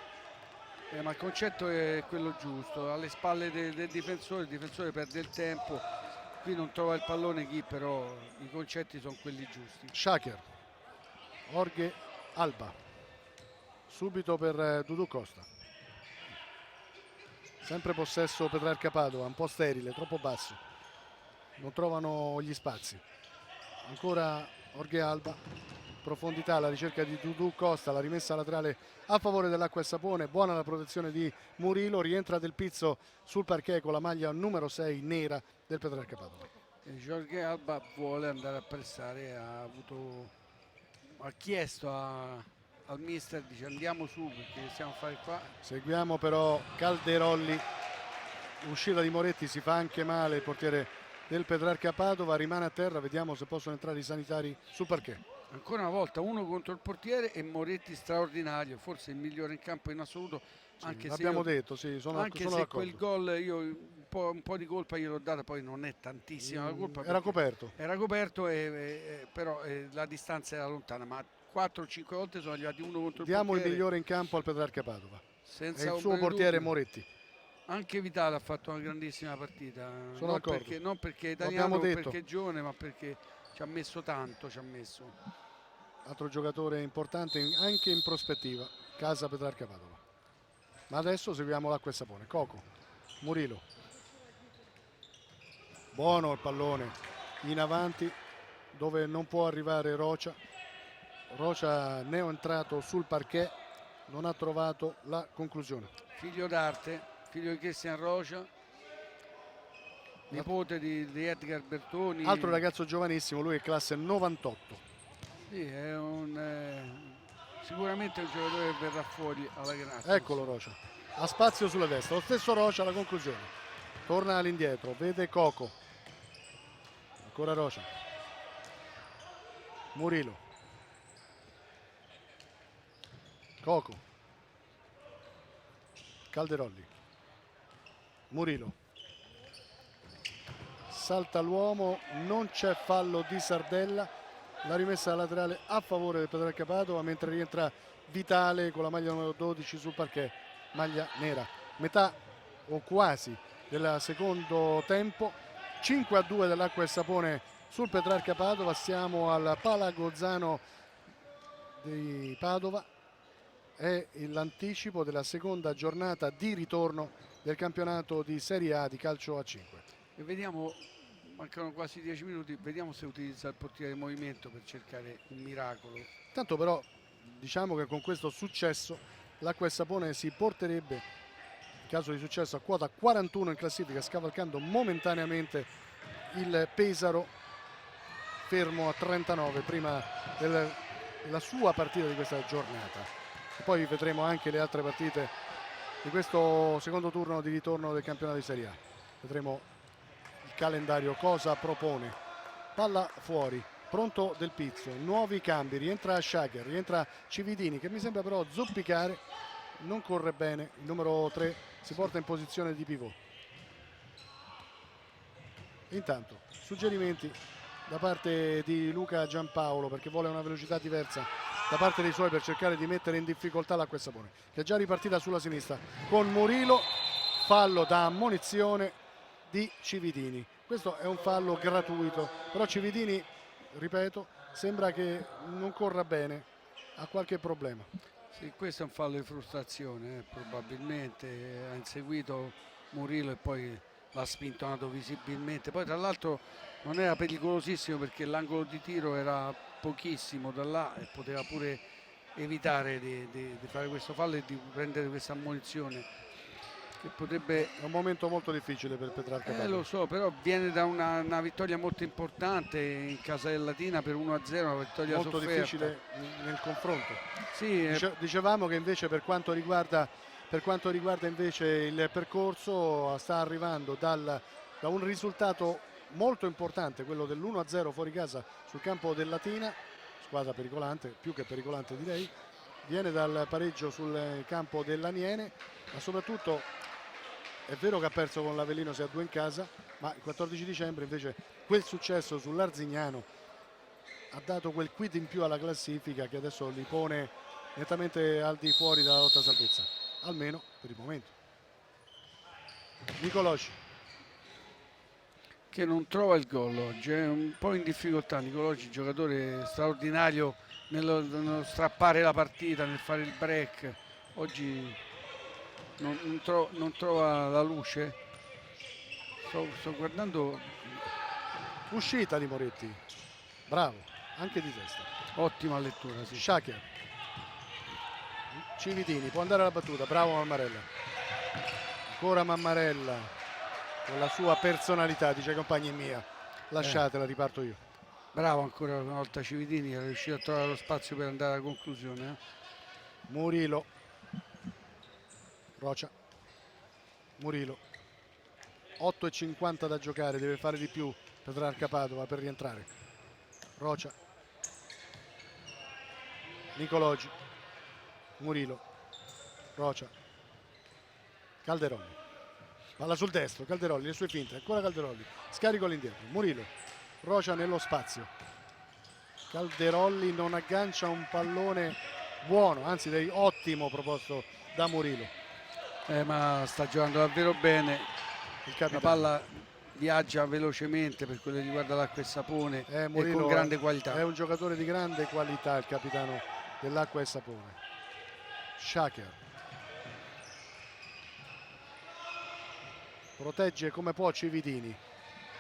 Ma il concetto è quello giusto, alle spalle del difensore, il difensore perde il tempo, qui non trova il pallone Ghi, però i concetti sono quelli giusti. Shaker, Jorge Alba, subito per Dudu Costa, sempre possesso Petrarca Padova, un po' sterile, troppo basso, non trovano gli spazi. Ancora Jorge Alba, profondità alla ricerca di Dudu Costa, la rimessa laterale a favore dell'Acqua e Sapone, buona la protezione di Murilo, rientra Del Pizzo sul parquet con la maglia numero 6 nera del Petrarca Padova. Jorge Alba vuole andare a pressare, ha chiesto al mister, dice andiamo su perché stiamo a fare qua. Seguiamo però Calderolli, uscita di Moretti, si fa anche male il portiere del Petrarca Padova, rimane a terra, vediamo se possono entrare i sanitari sul parquet. Ancora una volta uno contro il portiere e Moretti straordinario, forse il migliore in campo in assoluto, sì, anche abbiamo se detto, sì, sono anche se d'accordo. Quel gol io un po' di colpa gliel'ho data, poi non è tantissima la colpa, era coperto, però la distanza era lontana, ma 4 o 5 volte sono arrivati uno contro il Diamo il portiere. migliore in campo al Petrarca Padova. Senza È il ombra suo di portiere dubbio. Moretti. Anche Vitale ha fatto una grandissima partita. Sono d'accordo. Non perché è Lo italiano, abbiamo detto. perché è giovane, ma perché ci ha messo tanto, ci ha messo. Altro giocatore importante anche in prospettiva, casa Petrarca Padova. Ma adesso seguiamo l'acqua e sapone. Coco, Murilo. Buono il pallone in avanti dove non può arrivare Rocia. Rocia neoentrato sul parquet, non ha trovato la conclusione. Figlio d'arte, figlio di Cristian Rocia, nipote di Edgar Bertoni. Altro ragazzo giovanissimo, lui è classe 98. Sì, è sicuramente un giocatore che verrà fuori alla grazia. Eccolo Rocia, ha spazio sulla destra, lo stesso Rocia alla conclusione. Torna all'indietro, vede Coco. Ancora Rocia. Murilo. Coco. Calderolli. Murilo. Salta l'uomo, non c'è fallo di Sardella. La rimessa laterale a favore del Petrarca Padova, mentre rientra Vitale con la maglia numero 12 sul parquet, maglia nera. Metà o quasi del secondo tempo, 5-2 dell'Acqua e Sapone sul Petrarca Padova. Siamo al Palagozzano di Padova. È l'anticipo della seconda giornata di ritorno del campionato di Serie A di calcio a 5. E vediamo, mancano quasi 10 minuti, vediamo se utilizza il portiere in movimento per cercare un miracolo. Tanto però diciamo che con questo successo l'Acqua e Sapone si porterebbe, in caso di successo, a quota 41 in classifica, scavalcando momentaneamente il Pesaro, fermo a 39 prima della sua partita di questa giornata. E poi vedremo anche le altre partite di questo secondo turno di ritorno del campionato di Serie A. Vedremo il calendario, cosa propone. Palla fuori, pronto Del Pizzo, nuovi cambi, rientra Sciacher, rientra Cividini che mi sembra però zoppicare, non corre bene, il numero 3 si porta in posizione di pivot. Intanto suggerimenti da parte di Luca Giampaolo, perché vuole una velocità diversa da parte dei suoi per cercare di mettere in difficoltà l'Acqua e Sapone, che è già ripartita sulla sinistra con Murilo. Fallo da ammonizione di Cividini. Questo è un fallo gratuito, però Cividini, ripeto, sembra che non corra bene, ha qualche problema. Sì, questo è un fallo di frustrazione, probabilmente ha inseguito Murillo e poi l'ha spintonato visibilmente. Poi tra l'altro non era pericolosissimo perché l'angolo di tiro era pochissimo da là e poteva pure evitare di fare questo fallo e di prendere questa ammonizione che potrebbe... È un momento molto difficile per Petrarca Padova. Lo so, però viene da una vittoria molto importante in casa del Latina per 1-0, una vittoria molto sofferta. difficile nel confronto. Sì, Dicevamo che invece per quanto riguarda invece il percorso, sta arrivando da un risultato molto importante, quello dell'1-0 fuori casa sul campo del Latina, squadra pericolante, più che pericolante direi. Viene dal pareggio sul campo dell'Aniene, ma soprattutto è vero che ha perso con l'Avellino 6-2 in casa, ma il 14 dicembre invece quel successo sull'Arzignano ha dato quel quid in più alla classifica che adesso li pone nettamente al di fuori dalla lotta a salvezza, almeno per il momento. Nicoloci, che non trova il gol oggi, è un po' in difficoltà Nicoloci, giocatore straordinario nello strappare la partita, nel fare il break. Oggi non trova la luce. Sto guardando. uscita di Moretti, bravo, anche di testa. Ottima lettura, sì. Sciacher, Cividini, può andare alla battuta, bravo Mammarella. Ancora Mammarella con la sua personalità, dice ai compagni mia, lasciatela, riparto io. Bravo ancora una volta Cividini, è riuscito a trovare lo spazio per andare alla conclusione. Murilo, Rocia, Murilo, 8,50 da giocare, deve fare di più Petrarca Padova per rientrare. Rocia, Nicologi, Murilo, Rocia, Calderolli, palla sul destro, Calderolli, le sue finte, ancora Calderolli, scarico all'indietro, Murilo, Rocia nello spazio, Calderolli non aggancia un pallone buono, anzi ottimo proposto da Murillo. Ma sta giocando davvero bene, Il la capitano. palla viaggia velocemente per quello che riguarda l'acqua e sapone e Murillo con grande qualità. È un giocatore di grande qualità, il capitano dell'Acqua e Sapone. Shaker protegge come può Cividini.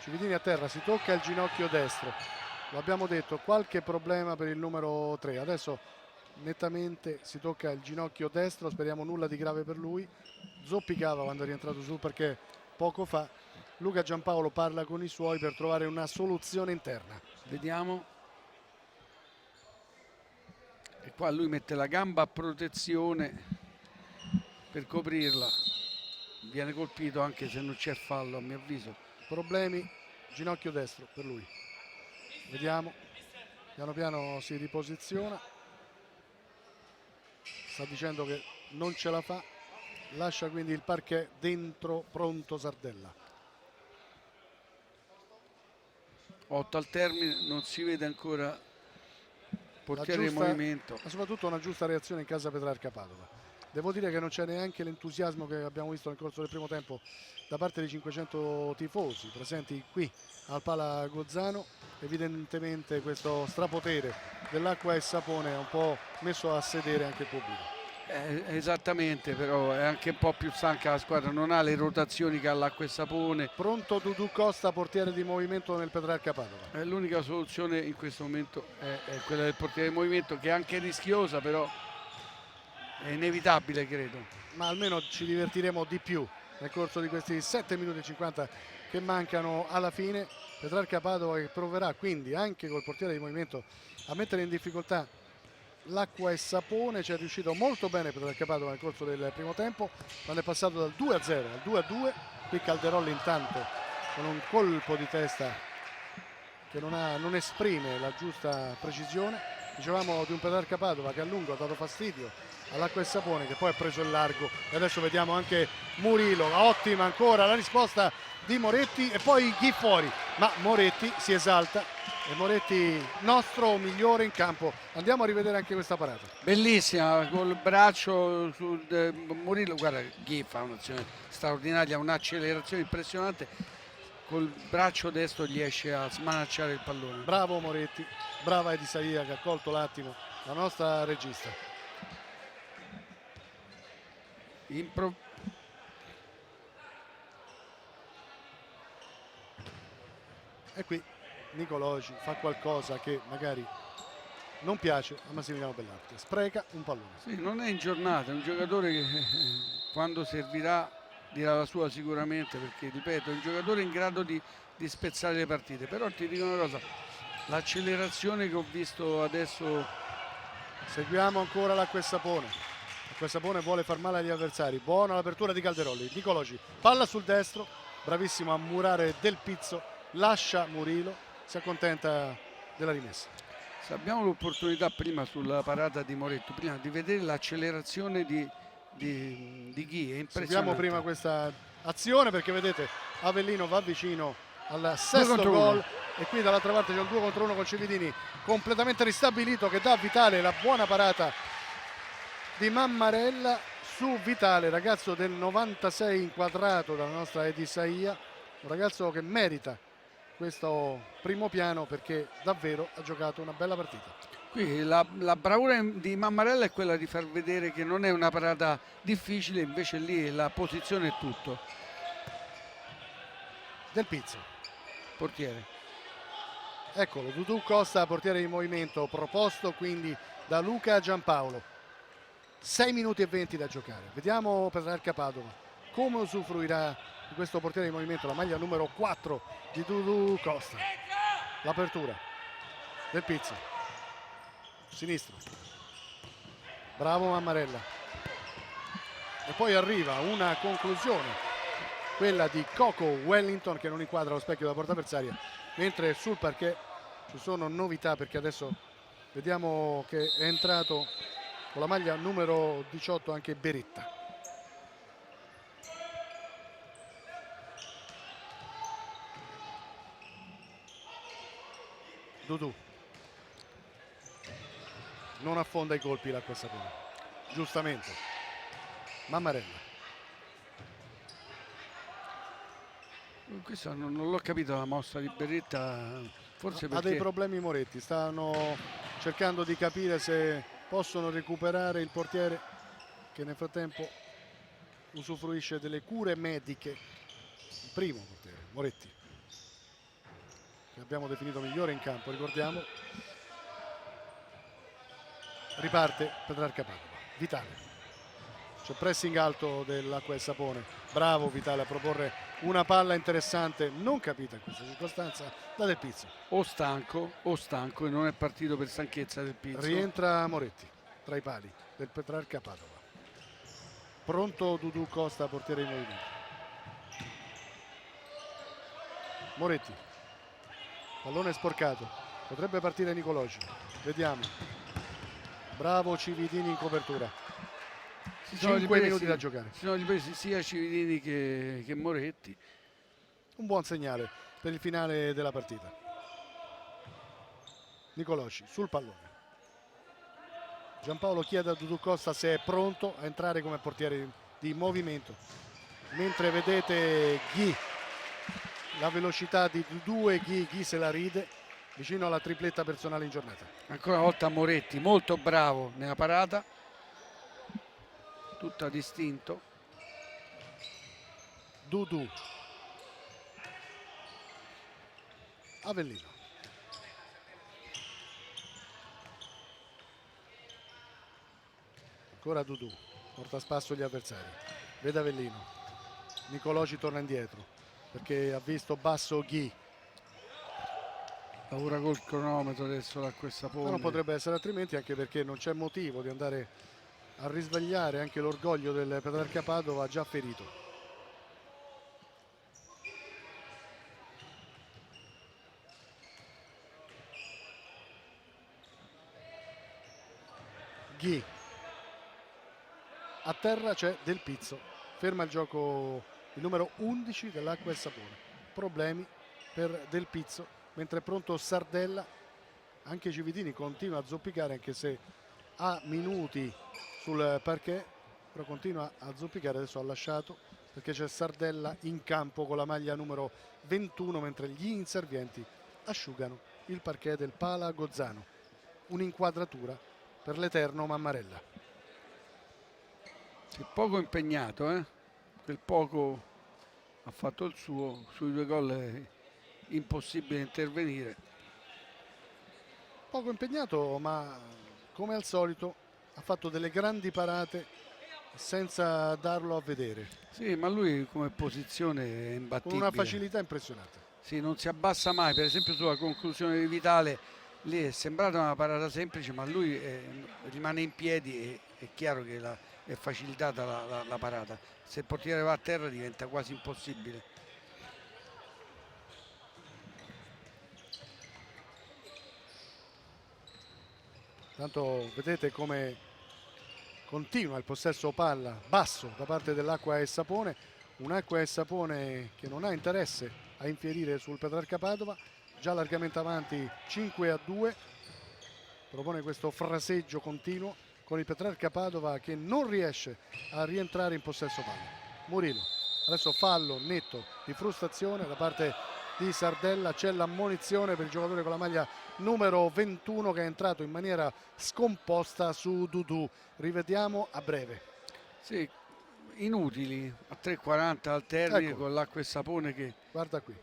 Cividini a terra, si tocca il ginocchio destro. Lo abbiamo detto, qualche problema per il numero 3. Adesso nettamente si tocca il ginocchio destro, speriamo nulla di grave per lui. Zoppicava quando è rientrato su perché poco fa Luca Giampaolo parla con i suoi per trovare una soluzione interna. Vediamo. E qua lui mette la gamba a protezione per coprirla. Viene colpito anche se non c'è fallo, a mio avviso. Problemi, ginocchio destro per lui. Vediamo, piano piano si riposiziona. Sta dicendo che non ce la fa. Lascia quindi il parquet dentro, pronto Sardella. 8 al termine, non si vede ancora portiere in movimento. Ma soprattutto una giusta reazione in casa Petrarca Padova. Devo dire che non c'è neanche l'entusiasmo che abbiamo visto nel corso del primo tempo da parte dei 500 tifosi presenti qui al Pala Gozzano. Evidentemente questo strapotere dell'Acqua e Sapone ha un po' messo a sedere anche il pubblico. Esattamente, però è anche un po' più stanca la squadra, non ha le rotazioni che ha l'Acqua e Sapone. Pronto Dudu Costa, portiere di movimento nel Petrarca Padova. L'unica soluzione in questo momento è quella del portiere di movimento, che è anche rischiosa, però è inevitabile, credo. Ma almeno ci divertiremo di più nel corso di questi 7 minuti e 50 che mancano alla fine. Petrarca Padova che proverà quindi anche col portiere di movimento a mettere in difficoltà l'Acqua e Sapone. Ci è riuscito molto bene Petrarca Padova nel corso del primo tempo, quando è passato dal 2-0 al 2-2. Qui Calderolli intanto con un colpo di testa che non esprime la giusta precisione. Dicevamo di un Petrarca Padova che a lungo ha dato fastidio all'Acqua e Sapone, che poi ha preso il largo, e adesso vediamo anche Murillo. Ottima ancora la risposta di Moretti e poi Ghi fuori, ma Moretti si esalta e Moretti nostro migliore in campo. Andiamo a rivedere anche questa parata. Bellissima, col braccio sul Murillo, guarda, Ghi fa un'azione straordinaria, un'accelerazione impressionante, col braccio destro gli esce a smanacciare il pallone. Bravo Moretti, brava Edisaia che ha colto l'attimo la nostra regista. E qui Nicoloci fa qualcosa che magari non piace a Massimiliano Bellarte, spreca un pallone. Sì, non è in giornata, è un giocatore che quando servirà dirà la sua sicuramente, perché ripeto è un giocatore in grado di spezzare le partite. Però ti dico una cosa, l'accelerazione che ho visto adesso. Seguiamo ancora l'Acqua e Sapone. L'Acqua e Sapone vuole far male agli avversari. Buona l'apertura di Calderolli. Nicoloci, palla sul destro, bravissimo a murare Del Pizzo, lascia Murillo, si accontenta della rimessa. Se abbiamo l'opportunità prima sulla parata di Moretto, prima di vedere l'accelerazione di Ghi, è impressionante. Seguiamo prima questa azione perché vedete Avellino va vicino al sesto gol e qui dall'altra parte c'è un 2 contro 1 con Cividini completamente ristabilito, che dà Vitale la buona parata di Mammarella su Vitale, ragazzo del 96 inquadrato dalla nostra Edisaia, un ragazzo che merita questo primo piano perché davvero ha giocato una bella partita. Qui la bravura di Mammarella è quella di far vedere che non è una parata difficile, invece lì la posizione è tutto. Del Pizzo, portiere. Eccolo, Dudu Costa, portiere di movimento, proposto quindi da Luca Giampaolo. 6 minuti e 20 da giocare. Vediamo Petrarca Padova come usufruirà di questo portiere di movimento, la maglia numero 4 di Dudu Costa. L'apertura Del Pizzo, sinistro, bravo Mammarella, e poi arriva una conclusione, quella di Coco Wellington, che non inquadra lo specchio della porta avversaria, mentre sul parquet ci sono novità perché adesso vediamo che è entrato con la maglia numero 18 anche Beretta. Dudu non affonda i colpi l'acqua e sapone, giustamente. Mammarella. Questa non l'ho capito la mossa di Beretta, forse Ha perché dei problemi Moretti, stanno cercando di capire se possono recuperare il portiere che nel frattempo usufruisce delle cure mediche. Il primo portiere, Moretti, che abbiamo definito migliore in campo, ricordiamo. Riparte Petrarca Padova. Vitale. C'è pressing alto dell'Acqua e Sapone. Bravo Vitale a proporre una palla interessante, non capita in questa circostanza, da Del Pizzo. o stanco e non è partito per stanchezza Del Pizzo. Rientra Moretti tra i pali del Petrarca Padova. Pronto Dudu Costa, portiere in movimento. Moretti. Pallone sporcato. Potrebbe partire Nicoloci. Vediamo. Bravo Cividini in copertura. 5 minuti da giocare. Si sono ripresi sia Cividini che Moretti. Un buon segnale per il finale della partita. Nicoloci sul pallone. Giampaolo chiede a Dudu Costa se è pronto a entrare come portiere di movimento. Mentre vedete Ghi, la velocità di Dudu e Ghi se la ride, vicino alla tripletta personale in giornata. Ancora una volta Moretti, molto bravo nella parata, tutta distinto. Dudu. Avellino. Ancora Dudu, porta a spasso gli avversari. Vede Avellino. Nicoloci torna indietro perché ha visto basso Ghi. Lavora col cronometro adesso l'Acqua e Sapone. Ma non potrebbe essere altrimenti, anche perché non c'è motivo di andare a risvegliare anche l'orgoglio del Petrarca Padova già ferito. Ghi. A terra c'è Del Pizzo, ferma il gioco il numero 11 dell'Acqua e Sapone. Problemi per Del Pizzo, mentre è pronto Sardella. Anche Cividini continua a zoppicare, anche se ha minuti sul parquet, però continua a zoppicare. Adesso ha lasciato perché c'è Sardella in campo con la maglia numero 21, mentre gli inservienti asciugano il parquet del Pala Gozzano. Un'inquadratura per l'eterno Mammarella. Poco impegnato, quel poco ha fatto il suo, sui 2 gol è impossibile intervenire. Poco impegnato, ma come al solito ha fatto delle grandi parate senza darlo a vedere. Sì, ma lui come posizione è Con imbattibile. una facilità impressionante. Sì, non si abbassa mai, per esempio sulla conclusione di Vitale, lì è sembrata una parata semplice, ma lui rimane in piedi e è chiaro che è facilitata la parata. Se il portiere va a terra diventa quasi impossibile. Tanto vedete come continua il possesso palla basso da parte dell'Acqua e Sapone. Un'Acqua e Sapone che non ha interesse a infierire sul Petrarca Padova, già largamente avanti 5-2. Propone questo fraseggio continuo con il Petrarca Padova che non riesce a rientrare in possesso palla. Murillo, adesso fallo netto di frustrazione da parte di Sardella. C'è l'ammonizione per il giocatore con la maglia numero 21 che è entrato in maniera scomposta su Dudu. Rivediamo a breve. Sì, inutili a 3:40 al termine, Ecco. con l'Acqua e Sapone che Guarda qui,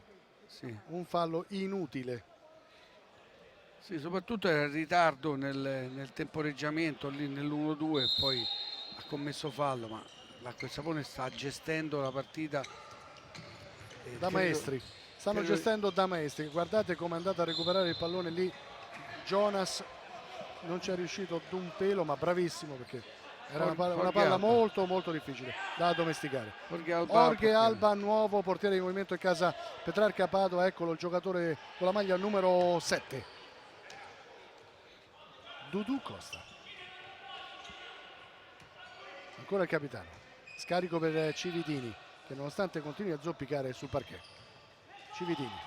sì, un fallo inutile. sì, soprattutto era in ritardo nel temporeggiamento lì nell'1-2 e poi ha commesso fallo, ma l'Acqua e Sapone sta gestendo la partita Da maestri, stanno credo- gestendo da maestri. Guardate come è andato a recuperare il pallone lì Jonas, non ci è riuscito d'un pelo, ma bravissimo, perché era una palla Jorge Alba. molto molto difficile da addomesticare. Jorge Alba, Jorge portiere. Alba, nuovo portiere di movimento in casa Petrarca Padova. Eccolo il giocatore con la maglia numero 7, Dudu Costa. Ancora il capitano, scarico per Cividini che nonostante continui a zoppicare sul parquet. Cividini,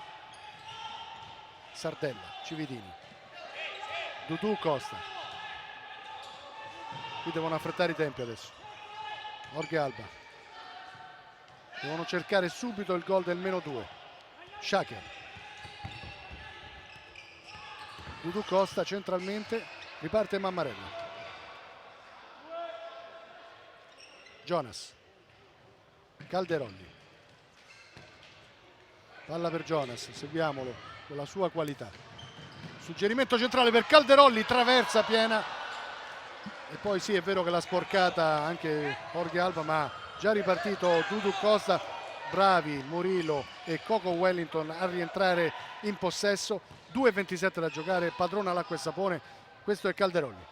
Sardella, Cividini, Dudu Costa, Qui devono affrettare i tempi adesso. Jorge Alba. Devono cercare subito il gol del -2. Shaker. Dudu Costa centralmente. Riparte Mammarella. Jonas. Calderolli. Palla per Jonas, seguiamolo con la sua qualità. Suggerimento centrale per Calderolli, traversa piena. E poi sì, è vero che l'ha sporcata anche Jorge Alba, ma già ripartito Dudu Costa. Bravi Murillo e Coco Wellington a rientrare in possesso. 2:27 da giocare, padrona l'acqua e sapone. Questo è Calderolli.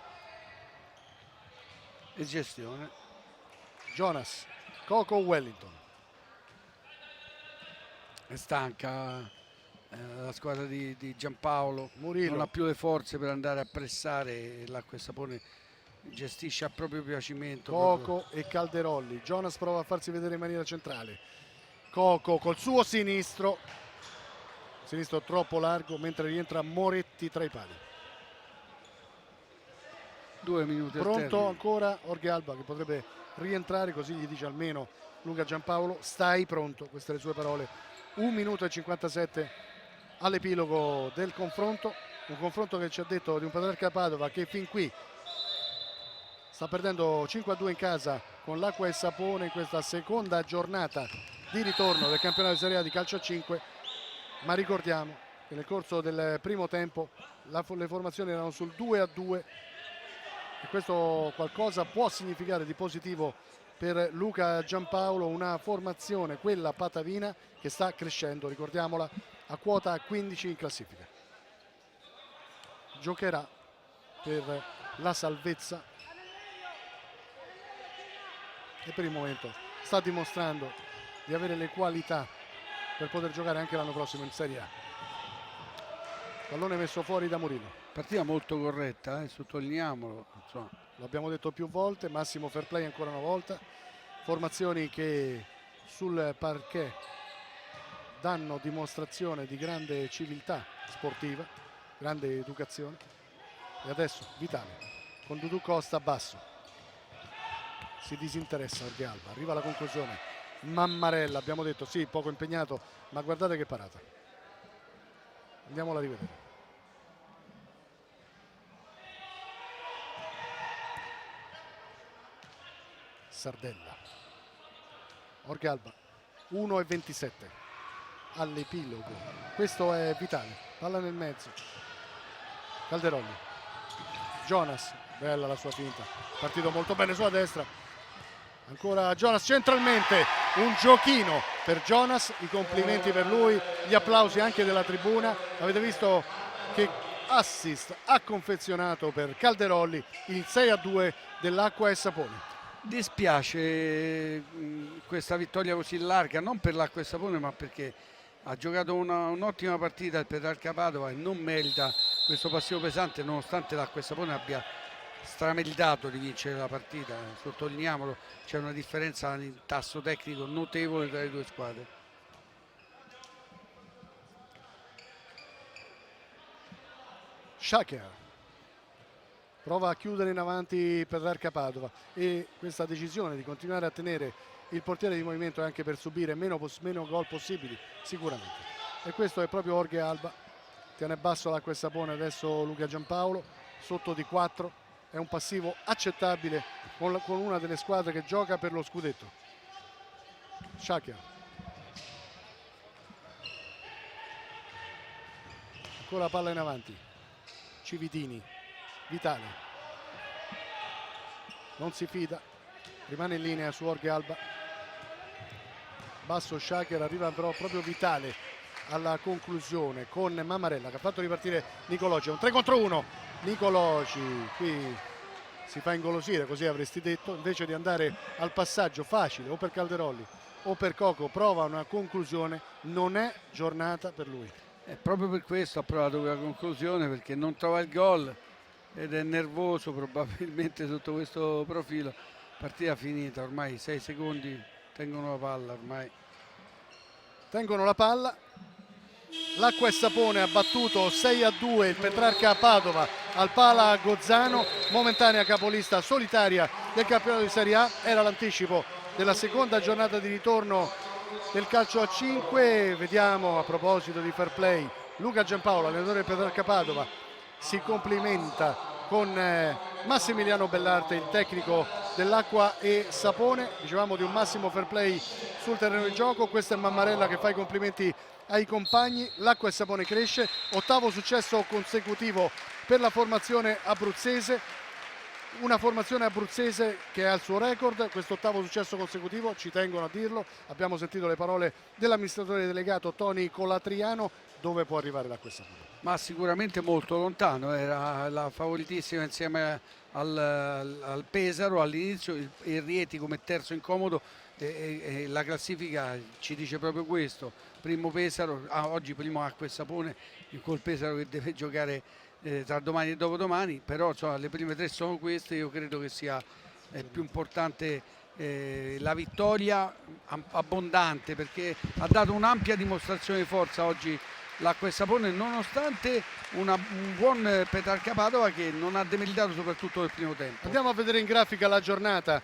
E gestione. Jonas, Coco Wellington. È stanca la squadra di Giampaolo. Murillo. Non ha più le forze per andare a pressare. L'acqua e sapone gestisce a proprio piacimento. Coco e Calderolli. Jonas prova a farsi vedere in maniera centrale. Coco col suo sinistro troppo largo, mentre rientra Moretti tra i pali. 2 minuti al Pronto termine. ancora Jorge Alba, che potrebbe rientrare, così gli dice almeno Luca Giampaolo: stai pronto. Queste le sue parole. 1 minuto e 57 all'epilogo del confronto. Un confronto che ci ha detto di un Petrarca Padova che fin qui sta perdendo 5-2 in casa con l'Acqua e Sapone in questa seconda giornata di ritorno del campionato di Serie A di calcio a 5, ma ricordiamo che nel corso del primo tempo le formazioni erano sul 2-2 e questo qualcosa può significare di positivo per Luca Giampaolo, una formazione, quella patavina, che sta crescendo, ricordiamola, a quota 15 in classifica. Giocherà per la salvezza e per il momento sta dimostrando di avere le qualità per poter giocare anche l'anno prossimo in Serie A. Pallone messo fuori da Murillo. Partita molto corretta, sottolineiamolo. Insomma. Lo abbiamo detto più volte, massimo fair play ancora una volta. Formazioni che sul parquet danno dimostrazione di grande civiltà sportiva, grande educazione. E adesso Vitale con Dudu Costa basso. Si disinteressa Jorge Alba, arriva alla conclusione. Mammarella, abbiamo detto sì, poco impegnato, ma guardate che parata. Andiamola a rivedere. Sardella. Jorge Alba, 1:27 all'epilogo. Questo è Vitale, palla nel mezzo. Calderolli. Jonas, bella la sua finta, partito molto bene sulla destra. Ancora Jonas centralmente, un giochino per Jonas, i complimenti per lui, gli applausi anche della tribuna. Avete visto che assist ha confezionato per Calderolli il 6-2 dell'Acqua e Sapone. Dispiace questa vittoria così larga, non per l'Acqua e Sapone, ma perché ha giocato un'ottima partita il Petrarca Padova e non merita questo passivo pesante, nonostante l'Acqua e Sapone abbia strameritato di vincere la partita. Sottolineiamolo, c'è una differenza in tasso tecnico notevole tra le due squadre. Shaker prova a chiudere in avanti Petrarca Padova e questa decisione di continuare a tenere il portiere di movimento è anche per subire meno gol possibili sicuramente. E questo è proprio Jorge Alba. Tiene basso l'Acqua e Sapone adesso Luca Giampaolo, sotto di 4. È un passivo accettabile con una delle squadre che gioca per lo scudetto. Shaker. Ancora palla in avanti. Cividini. Vitale. Non si fida. Rimane in linea su Jorge Alba. Basso Shaker, arriva però proprio Vitale alla conclusione con Mammarella che ha fatto ripartire Nicoloci. È un 3 contro 1. Nicoloci qui si fa ingolosire, così avresti detto, invece di andare al passaggio facile o per Calderolli o per Coco, prova una conclusione. Non è giornata per lui. E proprio per questo ha provato quella conclusione, perché non trova il gol ed è nervoso probabilmente sotto questo profilo. Partita finita, ormai 6 secondi, tengono la palla ormai. Tengono la palla L'Acqua e Sapone ha battuto 6-2 il Petrarca Padova al Pala Gozzano, momentanea capolista solitaria del campionato di Serie A. Era l'anticipo della seconda giornata di ritorno del calcio a 5. Vediamo, a proposito di fair play, Luca Giampaolo, allenatore del Petrarca Padova, si complimenta con Massimiliano Bellarte, il tecnico dell'Acqua e Sapone. Dicevamo di un massimo fair play sul terreno di gioco. Questo è Mammarella che fa i complimenti ai compagni. L'Acqua e Sapone cresce, 8° successo consecutivo per la formazione abruzzese, una formazione abruzzese che ha il suo record, questo 8° successo consecutivo, ci tengono a dirlo. Abbiamo sentito le parole dell'amministratore delegato Toni Colatriano. Dove può arrivare l'Acqua e Sapone? Ma sicuramente molto lontano, era la favoritissima insieme al Pesaro all'inizio, il Rieti come terzo incomodo, e la classifica ci dice proprio questo: primo Pesaro, oggi primo Acqua e Sapone, col Pesaro che deve giocare tra domani e dopodomani, però insomma, le prime 3 sono queste. Io credo che sia più importante la vittoria abbondante, perché ha dato un'ampia dimostrazione di forza oggi l'Acqua e Sapone, nonostante un buon Petrarca Padova che non ha demeritato soprattutto nel primo tempo. Andiamo a vedere in grafica la giornata,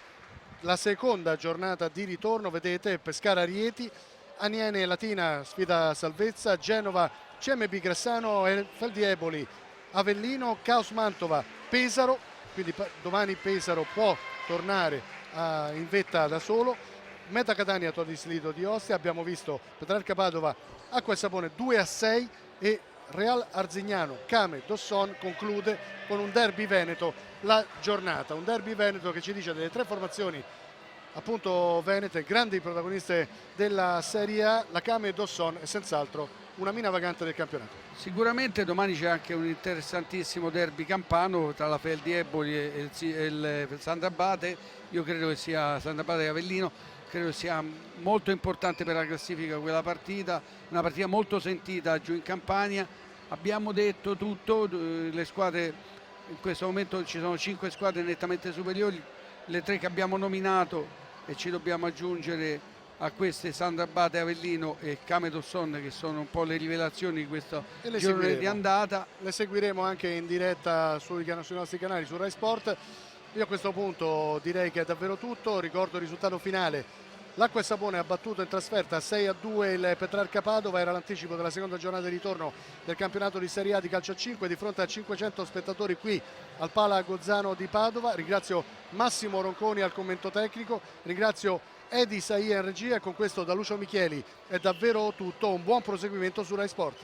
la seconda giornata di ritorno. Vedete Pescara Rieti, Aniene Latina sfida salvezza, Genova CMB Grassano, Feldieboli Avellino, Caos Mantova Pesaro. Quindi domani Pesaro può tornare in vetta da solo. Meta Catania Todis Lido di Ostia. Abbiamo visto Petrarca Padova Acqua e Sapone 2-6 e Real Arzignano Came Dosson conclude con un derby veneto la giornata, un derby veneto che ci dice delle 3 formazioni appunto venete, grandi protagoniste della Serie A. La Came Dosson è senz'altro una mina vagante del campionato. Sicuramente domani c'è anche un interessantissimo derby campano tra la Feldieboli e il Sandrabate. Io credo che sia Sandrabate e Avellino, credo che sia molto importante per la classifica quella partita, una partita molto sentita giù in Campania. Abbiamo detto tutto, le squadre in questo momento ci sono 5 squadre nettamente superiori, le 3 che abbiamo nominato, e ci dobbiamo aggiungere a queste Sandrabate, Avellino e Came Dosson, che sono un po' le rivelazioni di questo girone di andata. Le seguiremo anche in diretta sui nostri canali, su Rai Sport. Io a questo punto direi che è davvero tutto. Ricordo il risultato finale: l'Acqua e Sapone ha battuto in trasferta 6-2 il Petrarca Padova. Era l'anticipo della seconda giornata di ritorno del campionato di Serie A di calcio a 5 di fronte a 500 spettatori qui al Pala Gozzano di Padova. Ringrazio Massimo Ronconi al commento tecnico, ringrazio Edi Saia in regia, e con questo da Lucio Micheli è davvero tutto. Un buon proseguimento su Rai Sport.